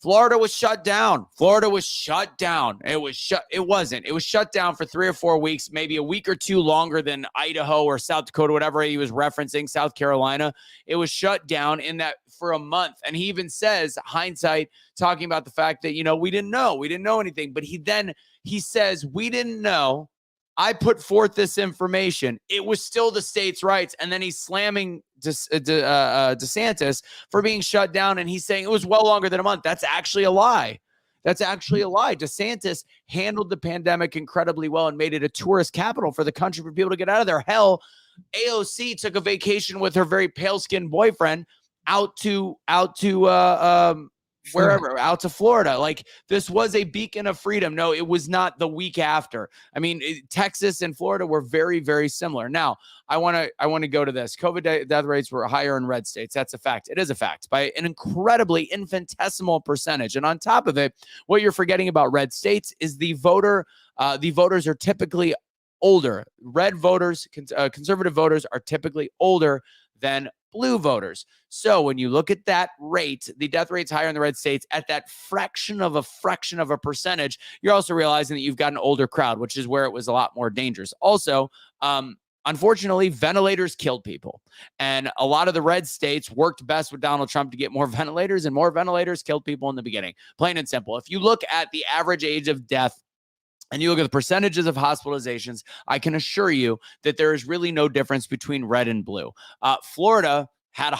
Florida was shut down. Florida was shut down. It wasn't. It was shut down for 3 or 4 weeks, maybe a week or two longer than Idaho or South Dakota, whatever he was referencing, South Carolina. It was shut down in that for a month. And he even says, hindsight, talking about the fact that, we didn't know anything. But he says, we didn't know. I put forth this information. It was still the state's rights. And then he's slamming DeSantis for being shut down. And he's saying it was well longer than a month. That's actually a lie. DeSantis handled the pandemic incredibly well and made it a tourist capital for the country for people to get out of there. Hell, AOC took a vacation with her very pale-skinned boyfriend out to wherever, out to Florida. Like, this was a beacon of freedom. No, it was not the week after. I mean, Texas and Florida were very, very similar. Now, I want to go to this. COVID death rates were higher in red states. That's a fact. It is a fact by an incredibly infinitesimal percentage. And on top of it, what you're forgetting about red states is the voters are typically older. Red voters, conservative voters are typically older than blue voters. So when you look at that rate, the death rate's higher in the red states at that fraction of a percentage. You're also realizing that you've got an older crowd, which is where it was a lot more dangerous. Also, unfortunately, ventilators killed people. And a lot of the red states worked best with Donald Trump to get more ventilators, and more ventilators killed people in the beginning. Plain and simple. If you look at the average age of death and you look at the percentages of hospitalizations, I can assure you that there is really no difference between red and blue. Florida had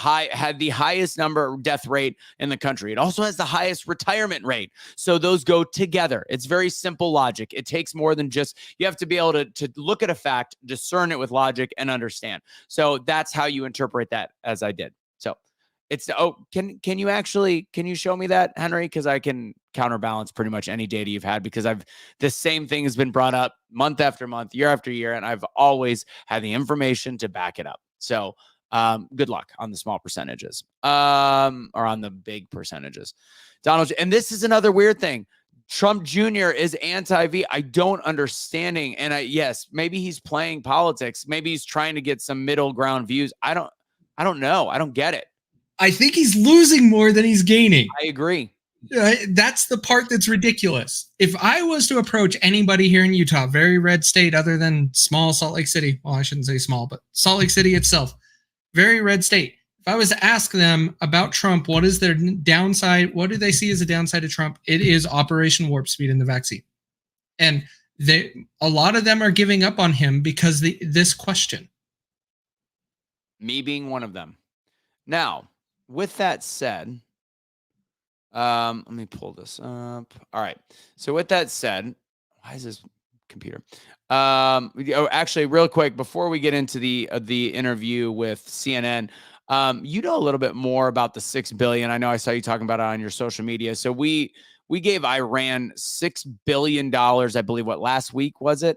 the highest death rate in the country. It also has the highest retirement rate. So those go together. It's very simple logic. It takes more than just, you have to be able to look at a fact, discern it with logic, and understand. So that's how you interpret that, as I did. So it's, can you show me that, Henry? Because I can counterbalance pretty much any data you've had, because the same thing has been brought up month after month, year after year, and I've always had the information to back it up. So good luck on the small percentages, or on the big percentages. Donald, and this is another weird thing. Trump Jr. is anti-V. I don't understanding. And yes, maybe he's playing politics. Maybe he's trying to get some middle ground views. I don't know. I don't get it. I think he's losing more than he's gaining. I agree. That's the part that's ridiculous. If I was to approach anybody here in Utah, very red state other than small Salt Lake City, well, I shouldn't say small, but Salt Lake City itself, very red state. If I was to ask them about Trump, what is their downside? What do they see as a downside of Trump? It is Operation Warp Speed in the vaccine. And a lot of them are giving up on him because this question. Me being one of them. Now, with that said, let me pull this up. All right. So with that said, why is this computer? Actually, real quick, before we get into the interview with CNN, you know a little bit more about the $6 billion. I know I saw you talking about it on your social media. So we gave Iran $6 billion, I believe. What, last week was it?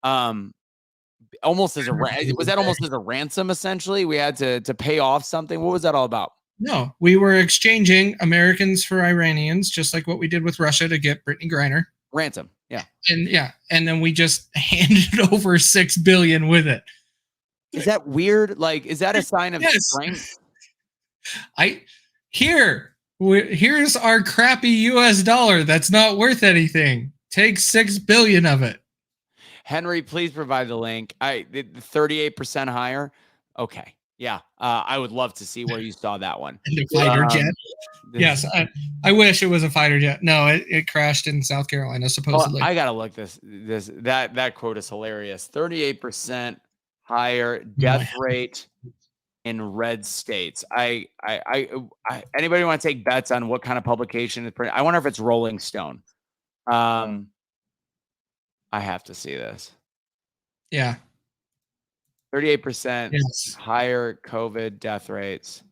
Almost as a ransom, essentially? We had to pay off something. What was that all about? No, we were exchanging Americans for Iranians, just like what we did with Russia to get Brittany Griner. Ransom, yeah. And then we just handed over $6 billion with it. Is that weird? Like, is that a sign of strength? Here's our crappy US dollar that's not worth anything. Take $6 billion of it. Henry, please provide the link. 38% higher. Okay. Yeah. I would love to see where you saw that one. And the fighter jet. Yes. I wish it was a fighter jet. No, it crashed in South Carolina, supposedly. I gotta look that quote is hilarious. 38% higher death rate in red states. Anybody want to take bets on what kind of publication is printed? I wonder if it's Rolling Stone. I have to see this. Yeah. 38% higher COVID death rates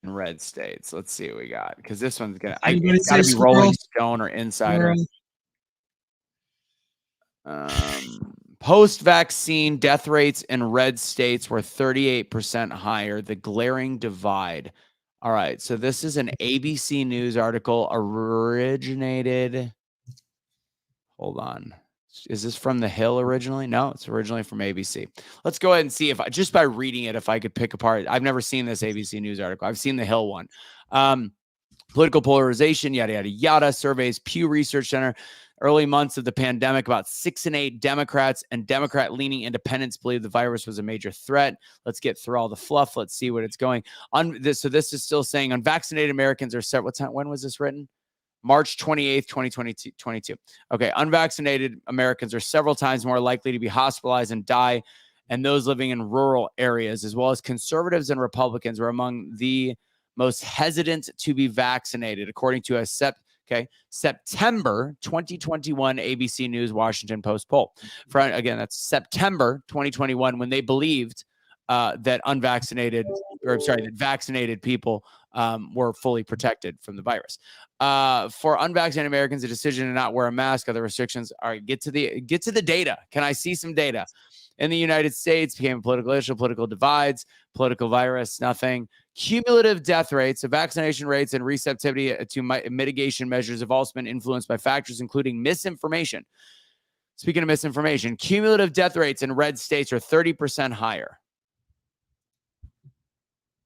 in red states. Let's see what we got, because this one's gonna. It's got to be Rolling Stone or Insider. Post-vaccine death rates in red states were 38% higher. The glaring divide. All right, so this is an ABC News article originated. Hold on. Is this from The Hill originally? No, it's originally from ABC. Let's go ahead and see if just by reading it, if I could pick apart. I've never seen this ABC News article. I've seen The Hill one. Political polarization, yada, yada, yada. Surveys, Pew Research Center. Early months of the pandemic, about 6 in 8 Democrats and Democrat-leaning independents believe the virus was a major threat. Let's get through all the fluff. Let's see what it's going on. So this is still saying unvaccinated Americans are several times. When was this written? March 28th, 2022. Okay, unvaccinated Americans are several times more likely to be hospitalized and die, and those living in rural areas, as well as conservatives and Republicans, were among the most hesitant to be vaccinated, according to a September 2021 ABC News Washington Post poll. Again, that's September 2021, when they believed that vaccinated people were fully protected from the virus. For unvaccinated Americans, the decision to not wear a mask, other restrictions are get to the data. Can I see some data? In the United States, became a political issue, political divides, political virus, nothing. Cumulative death rates, of vaccination rates, and receptivity to mitigation measures have also been influenced by factors including misinformation. Speaking of misinformation, cumulative death rates in red states are 30% higher.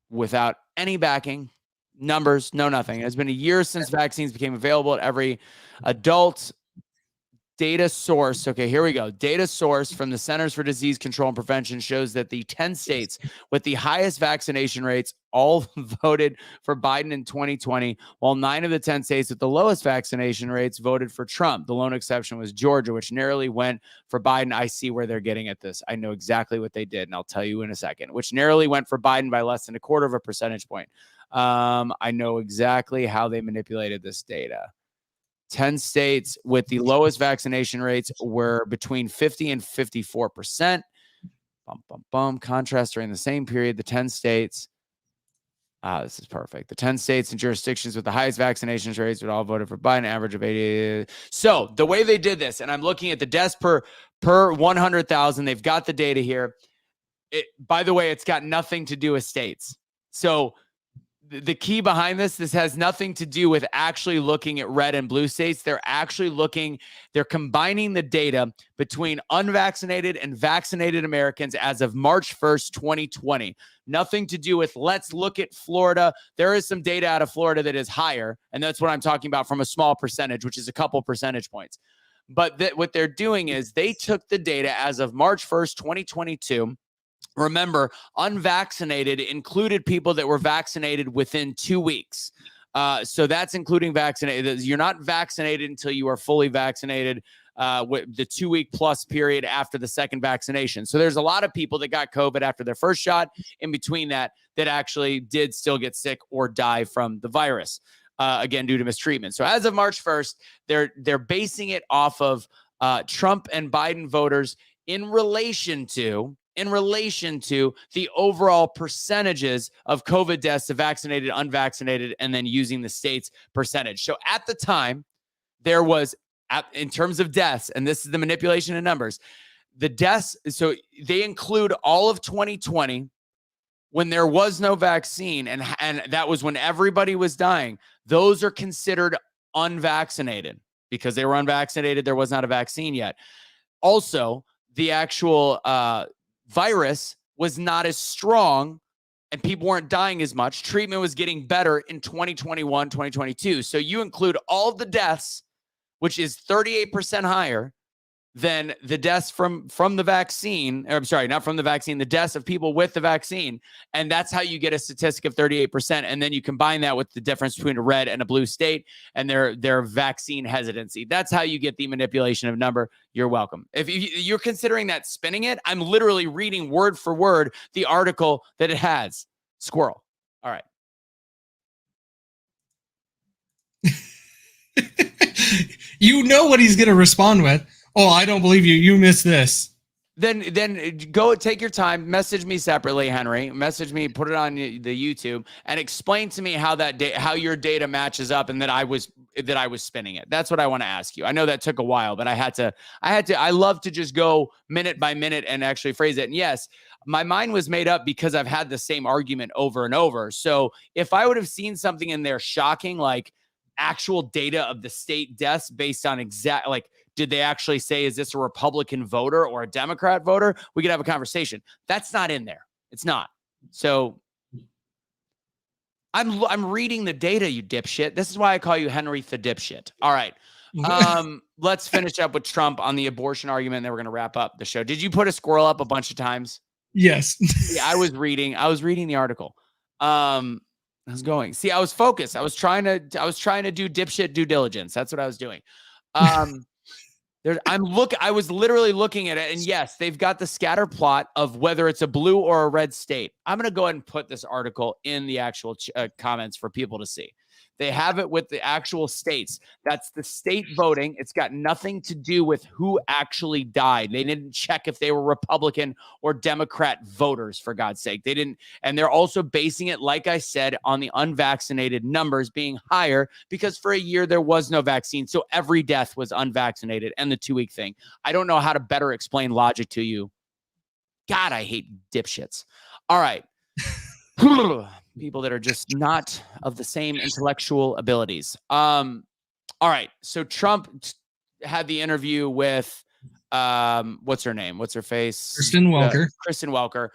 Without any backing, numbers, no nothing. It's been a year since vaccines became available at every adult. Data source. Okay, here we go. Data source from the Centers for Disease Control and Prevention shows that the 10 states with the highest vaccination rates all voted for Biden in 2020, while 9 of the 10 states with the lowest vaccination rates voted for Trump. The lone exception was Georgia, which narrowly went for Biden. I see where they're getting at this. I know exactly what they did, and I'll tell you in a second, which narrowly went for Biden by less than 1/4 of a percentage point. I know exactly how they manipulated this data. 10 states with the lowest vaccination rates were between 50 and 54%. Contrast during the same period, the 10 states. This is perfect. The 10 states and jurisdictions with the highest vaccination rates would all voted for Biden, average of 80. So the way they did this, and I'm looking at the deaths per 100,000. They've got the data here. By the way, it's got nothing to do with states. So the key behind this has nothing to do with actually looking at red and blue states. They're combining the data between unvaccinated and vaccinated Americans as of March 1st, 2020. Nothing to do with, let's look at Florida. There is some data out of Florida that is higher, and that's what I'm talking about from a small percentage, which is a couple percentage points. But what they're doing is they took the data as of March 1st, 2022. Remember, unvaccinated included people that were vaccinated within 2 weeks. So that's including vaccinated. You're not vaccinated until you are fully vaccinated with the 2-week plus period after the second vaccination. So there's a lot of people that got COVID after their first shot. In between that actually did still get sick or die from the virus, again, due to mistreatment. So as of March 1st, they're basing it off of Trump and Biden voters in relation to the overall percentages of COVID deaths to vaccinated, unvaccinated, and then using the state's percentage. So at the time, there was, in terms of deaths, and this is the manipulation of numbers, the deaths, so they include all of 2020 when there was no vaccine, and that was when everybody was dying. Those are considered unvaccinated because they were unvaccinated. There was not a vaccine yet. Also, the actual virus was not as strong and people weren't dying as much. Treatment was getting better in 2021, 2022. So you include all of the deaths, which is 38% higher than the deaths from the vaccine. Or, I'm sorry, not from the vaccine, the deaths of people with the vaccine. And that's how you get a statistic of 38%. And then you combine that with the difference between a red and a blue state and their vaccine hesitancy. That's how you get the manipulation of number. You're welcome. If you're considering that spinning it, I'm literally reading word for word the article that it has. Squirrel. All right. You know what he's going to respond with. Oh, I don't believe you. You missed this. Then go take your time. Message me separately, Henry. Message me, put it on the YouTube, and explain to me how how your data matches up, and that I was spinning it. That's what I want to ask you. I know that took a while, but I love to just go minute by minute and actually phrase it. And yes, my mind was made up because I've had the same argument over and over. So if I would have seen something in there shocking, like actual data of the state deaths based on did they actually say, is this a Republican voter or a Democrat voter? We could have a conversation. That's not in there. It's not. So I'm reading the data, you dipshit. This is why I call you Henry the dipshit. All right. Let's finish up with Trump on the abortion argument, and then we're going to wrap up the show. Did you put a squirrel up a bunch of times? Yes. Yeah, I was reading the article. I was going. See, I was focused. I was trying to do dipshit due diligence. That's what I was doing. I was literally looking at it, and yes, they've got the scatter plot of whether it's a blue or a red state. I'm going to go ahead and put this article in the actual comments for people to see. They have it with the actual states. That's the state voting. It's got nothing to do with who actually died. They didn't check if they were Republican or Democrat voters, for God's sake. They didn't. And they're also basing it, like I said, on the unvaccinated numbers being higher because for a year there was no vaccine. So every death was unvaccinated and the 2-week thing. I don't know how to better explain logic to you. God, I hate dipshits. All right. People that are just not of the same intellectual abilities. All right. So Trump had the interview with what's her name? What's her face? Kristen Welker. Kristen Welker.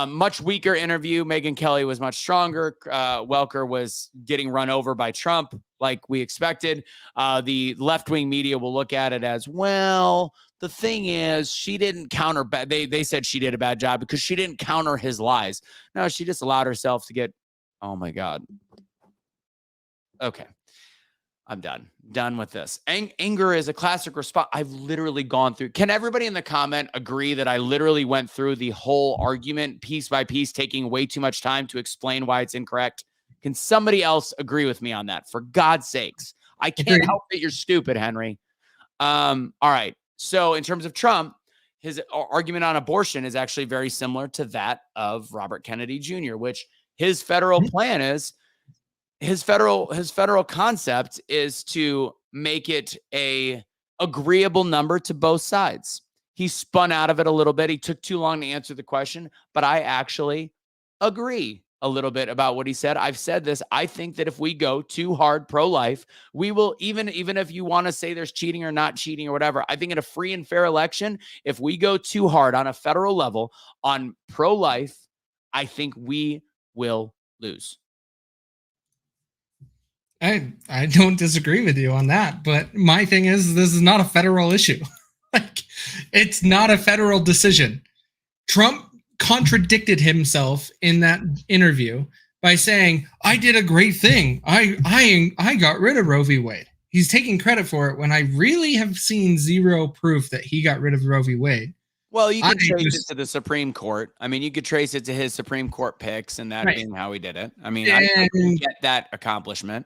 Much weaker interview. Megyn Kelly was much stronger. Welker was getting run over by Trump, like we expected. The left-wing media will look at it as, well, the thing is, she didn't counter. They said she did a bad job because she didn't counter his lies. No, she just allowed herself to get. Oh my God. Okay. I'm done with this. Anger is a classic response. I've literally gone through. Can everybody in the comment agree that I literally went through the whole argument piece by piece, taking way too much time to explain why it's incorrect? Can somebody else agree with me on that? For God's sakes. I can't help that you're stupid, Henry. All right. So in terms of Trump, his argument on abortion is actually very similar to that of Robert Kennedy Jr., which his federal plan is. His federal concept is to make it a agreeable number to both sides. He spun out of it a little bit. He took too long to answer the question, but I actually agree a little bit about what he said. I've said this. I think that if we go too hard pro-life, we will, even if you want to say there's cheating or not cheating or whatever, I think in a free and fair election, if we go too hard on a federal level on pro-life, I think we will lose. I don't disagree with you on that, but my thing is this is not a federal issue. Like, it's not a federal decision. Trump contradicted himself in that interview by saying, I did a great thing. I got rid of Roe v. Wade. He's taking credit for it when I really have seen zero proof that he got rid of Roe v. Wade. Well, you can trace it to the Supreme Court. I mean, you could trace it to his Supreme Court picks and that being how he did it. I mean, I can get that accomplishment.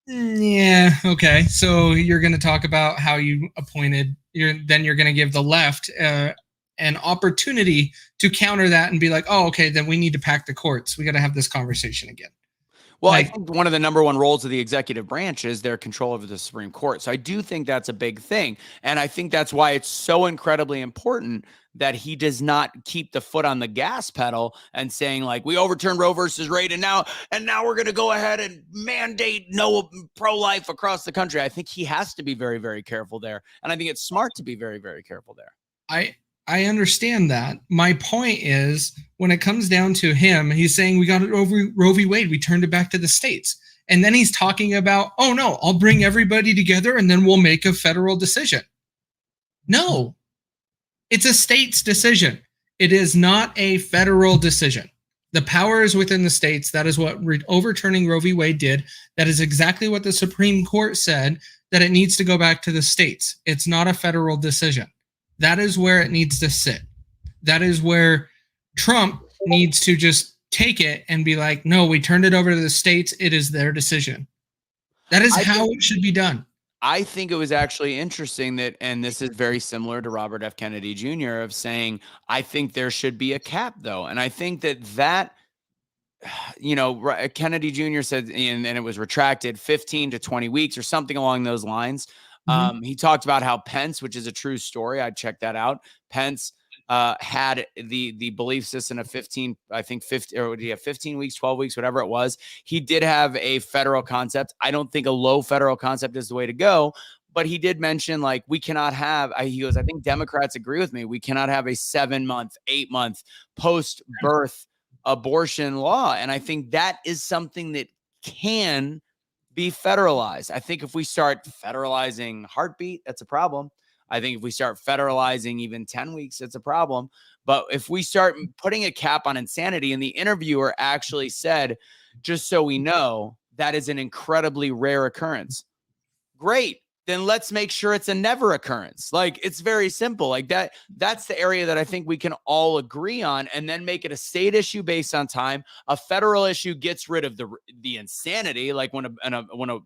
Yeah. Okay. So you're going to talk about how you appointed. Then you're going to give the left an opportunity to counter that and be like, oh, okay, then we need to pack the courts. We got to have this conversation again. Well, I think one of the number one roles of the executive branch is their control over the Supreme Court. So I do think that's a big thing. And I think that's why it's so incredibly important that he does not keep the foot on the gas pedal and saying, like, we overturned Roe versus Wade and now we're going to go ahead and mandate no pro-life across the country. I think he has to be very, very careful there. And I think it's smart to be very, very careful there. I understand that. My point is, when it comes down to him, he's saying we got it over Roe v. Wade. We turned it back to the states. And then he's talking about, oh, no, I'll bring everybody together and then we'll make a federal decision. No, it's a state's decision. It is not a federal decision. The power is within the states. That is what overturning Roe v. Wade did. That is exactly what the Supreme Court said, that it needs to go back to the states. It's not a federal decision. That is where it needs to sit. That is where Trump needs to just take it and be like, no, we turned it over to the states. It is their decision. That is how it should be done. I think it was actually interesting that, and this is very similar to Robert F. Kennedy Jr. of saying, I think there should be a cap though. And I think that, you know, Kennedy Jr. said, and it was retracted 15 to 20 weeks or something along those lines. He talked about how Pence, which is a true story, I'd check that out. Pence had the belief system of 15 weeks, 12 weeks, whatever it was. He did have a federal concept. I don't think a low federal concept is the way to go, but he did mention, like, we cannot have, he goes, I think Democrats agree with me. We cannot have a 7-month, 8-month post-birth abortion law. And I think that is something that can be federalized. I think if we start federalizing heartbeat, that's a problem. I think if we start federalizing even 10 weeks, that's a problem. But if we start putting a cap on insanity, and the interviewer actually said, just so we know, that is an incredibly rare occurrence. Great. then let's make sure it's a never occurrence. Like, it's very simple. Like that's the area that I think we can all agree on, and then make it a state issue based on time. A federal issue gets rid of the insanity, like when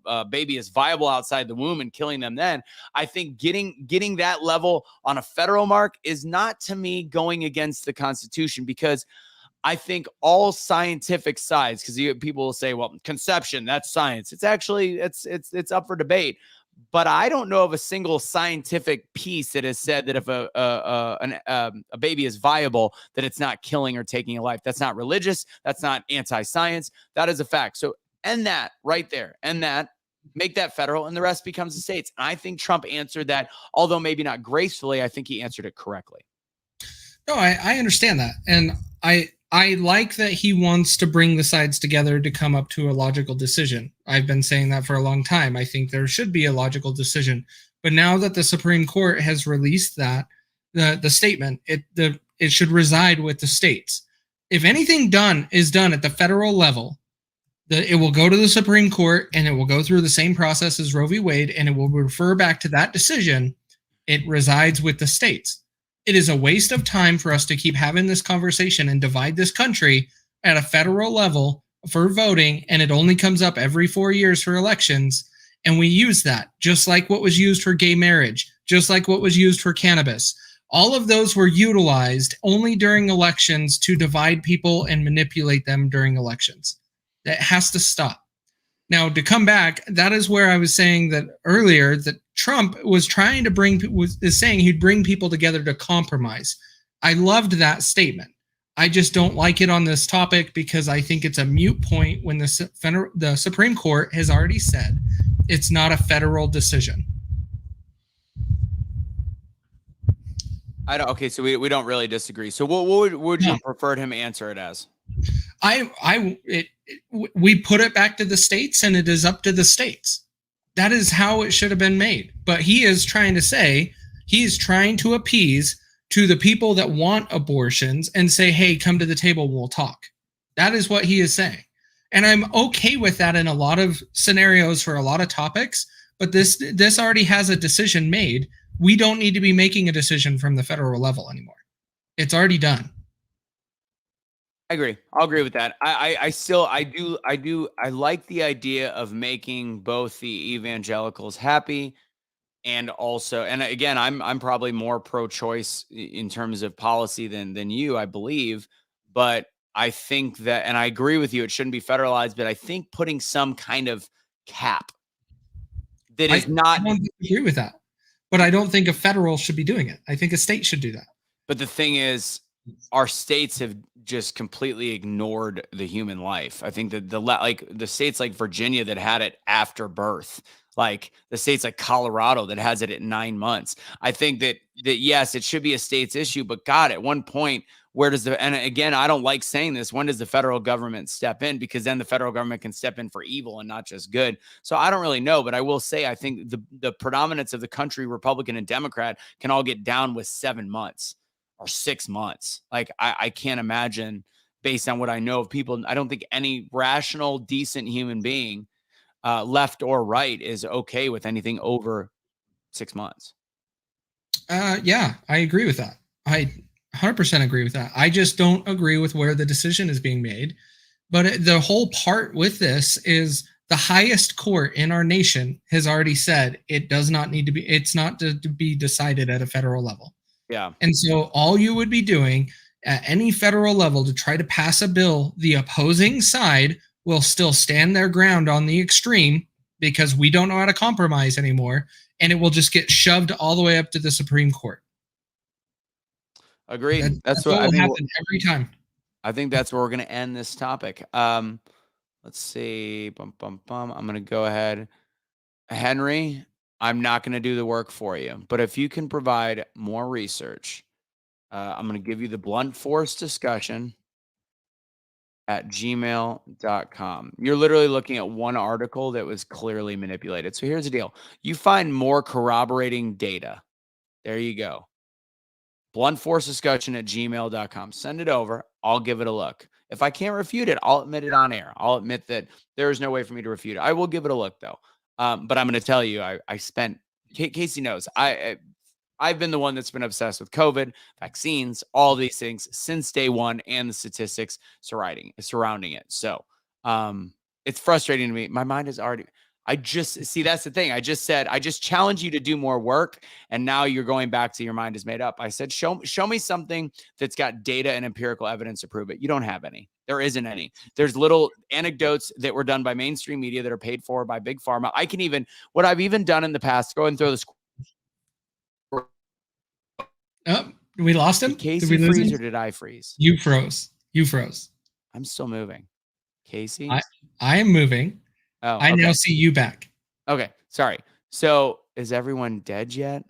a baby is viable outside the womb and killing them. Then I think getting that level on a federal mark is not, to me, going against the Constitution, because I think all scientific sides, because people will say, well, conception, that's science. It's actually, it's up for debate. But I don't know of a single scientific piece that has said that if a baby is viable, that it's not killing or taking a life. That's not religious. That's not anti-science. That is a fact. So end that right there. End that. Make that federal, and the rest becomes the states. And I think Trump answered that, although maybe not gracefully. I think he answered it correctly. No, I understand that. And I like that he wants to bring the sides together to come up to a logical decision. I've been saying that for a long time. I think there should be a logical decision. But now that the Supreme Court has released that, the statement, it should reside with the states. If anything is done at the federal level, it will go to the Supreme Court, and it will go through the same process as Roe v. Wade, and it will refer back to that decision. It resides with the states. It is a waste of time for us to keep having this conversation and divide this country at a federal level for voting, and it only comes up every 4 years for elections. And we use that, just like what was used for gay marriage, just like what was used for cannabis. All of those were utilized only during elections to divide people and manipulate them during elections. That has to stop. Now, to come back, that is where I was saying that earlier, that Trump was trying to is saying he'd bring people together to compromise. I loved that statement. I just don't like it on this topic, because I think it's a moot point when the Supreme Court has already said it's not a federal decision. Okay, so we don't really disagree. So what would you prefer him answer it as? We put it back to the states, and it is up to the states. That is how it should have been made. But he is trying to say, he's trying to appease to the people that want abortions and say, hey, come to the table, we'll talk. That is what he is saying. And I'm okay with that in a lot of scenarios for a lot of topics, but this already has a decision made. We don't need to be making a decision from the federal level anymore. It's already done. I agree. I'll agree with that. I like the idea of making both the evangelicals happy, and also, and again, I'm probably more pro-choice in terms of policy than you, I believe, but I think that, and I agree with you, it shouldn't be federalized, but I think putting some kind of cap that is not. I don't agree with that, but I don't think a federal should be doing it. I think a state should do that. But the thing is, our states have just completely ignored the human life. I think that the states like Virginia that had it after birth, like the states like Colorado that has it at 9 months. I think that yes, it should be a state's issue, but God, at one point, where does and again, I don't like saying this, when does the federal government step in? Because then the federal government can step in for evil and not just good. So I don't really know, but I will say, I think the predominance of the country, Republican and Democrat, can all get down with 7 months. Or 6 months. Like, I can't imagine, based on what I know of people, I don't think any rational, decent human being, left or right, is okay with anything over 6 months. Yeah, I agree with that. I 100% agree with that. I just don't agree with where the decision is being made. But the whole part with this is the highest court in our nation has already said it does not need to be, it's not to be decided at a federal level. Yeah. And so all you would be doing at any federal level to try to pass a bill, the opposing side will still stand their ground on the extreme, because we don't know how to compromise anymore, and it will just get shoved all the way up to the Supreme Court. Agreed. That's what will happen every time. I think that's where we're going to end this topic. Let's see. I'm going to go ahead. Henry, I'm not going to do the work for you, but if you can provide more research, I'm going to give you the blunt force discussion at gmail.com. You're literally looking at one article that was clearly manipulated. So here's the deal. You find more corroborating data. There you go. Blunt force discussion at gmail.com. Send it over. I'll give it a look. If I can't refute it, I'll admit it on air. I'll admit that there is no way for me to refute it. I will give it a look, though. But I'm going to tell you, I spent Kaecey knows. I've been the one that's been obsessed with COVID, vaccines, all these things since day one, and the statistics surrounding it. So it's frustrating to me. My mind is already. I just see that's the thing. I just challenge you to do more work, and now you're going back to your mind is made up. I said, show me something that's got data and empirical evidence to prove it. You don't have any. There isn't any. There's little anecdotes that were done by mainstream media that are paid for by big pharma. What I've even done in the past, go ahead and throw this. Oh, we lost him. Did Kaecey freeze or did I freeze? You froze. I'm still moving. Kaecey? I am moving. Oh, I now see you back. Okay, sorry. So is everyone dead yet?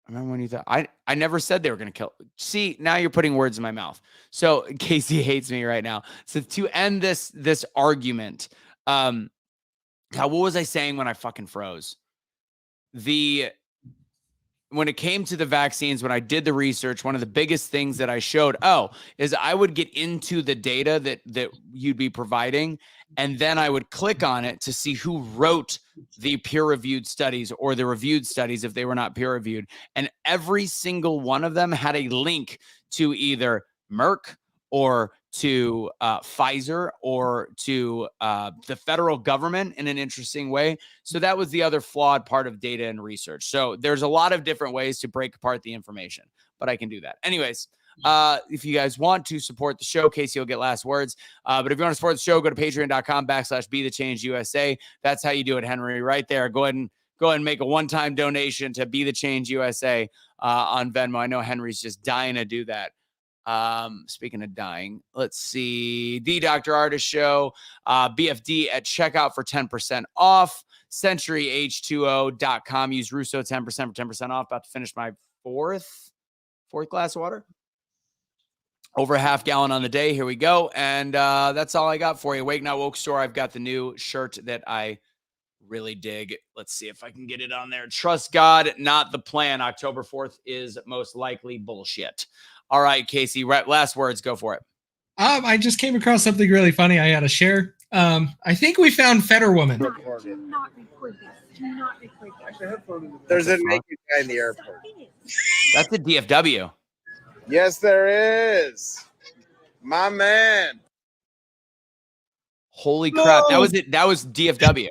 I remember when you thought I never said they were going to kill. See, now you're putting words in my mouth. So Kaecey hates me right now. So to end this argument, what was I saying when I fucking froze? When it came to the vaccines, when I did the research, one of the biggest things that I showed, is I would get into the data that you'd be providing, and then I would click on it to see who wrote the peer-reviewed studies or the reviewed studies if they were not peer-reviewed. And every single one of them had a link to either Merck or to Pfizer or to the federal government in an interesting way. So that was the other flawed part of data and research. So there's a lot of different ways to break apart the information, but I can do that. Anyways, if you guys want to support the show, Kaecey will get last words. But if you want to support the show, go to patreon.com/BeTheChange.USA. That's how you do it, Henry, right there. Go ahead and make a one-time donation to Be the Change USA on Venmo. I know Henry's just dying to do that. Speaking of dying, let's see. The Dr. Artist Show, BFD at checkout for 10% off. CenturyH2O.com. Use Russo 10% for 10% off. About to finish my fourth glass of water. Over a half gallon on the day. Here we go. And that's all I got for you. Wake Not Woke Store. I've got the new shirt that I really dig. Let's see if I can get it on there. Trust God, not the plan. October 4th is most likely bullshit. All right, Kaecey, last words. Go for it. I just came across something really funny. I had to share. I think we found Fetterwoman. Do not record this. Do not record this. There's a naked guy in the airport. That's the DFW. Yes, there is. My man. Holy crap. That was it. That was DFW.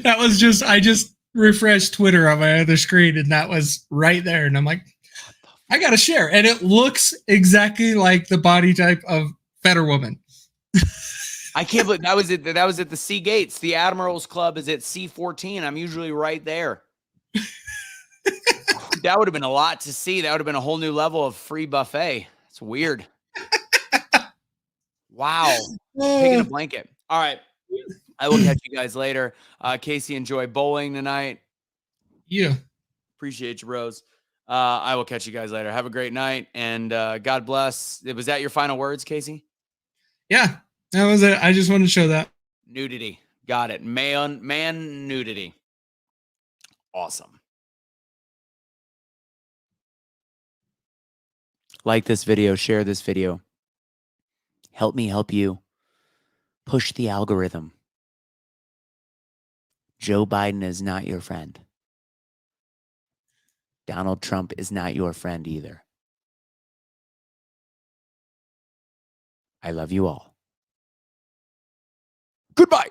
That was just, I just refreshed Twitter on my other screen and that was right there. And I'm like, I got to share. And it looks exactly like the body type of Fetterwoman. I can't believe that was it. That was at the Sea Gates. The Admirals Club is at C14. I'm usually right there. That would have been a lot to see. That would have been a whole new level of free buffet. It's weird. Wow. Taking a blanket. All right. I will catch you guys later. Kaecey, enjoy bowling tonight. Yeah. Appreciate you, bros. I will catch you guys later. Have a great night. And God bless. Was that your final words, Kaecey? Yeah, that was it. I just wanted to show that. Nudity. Got it. Man nudity. Awesome. Like this video, share this video. Help me help you. Push the algorithm. Joe Biden is not your friend. Donald Trump is not your friend either. I love you all. Goodbye.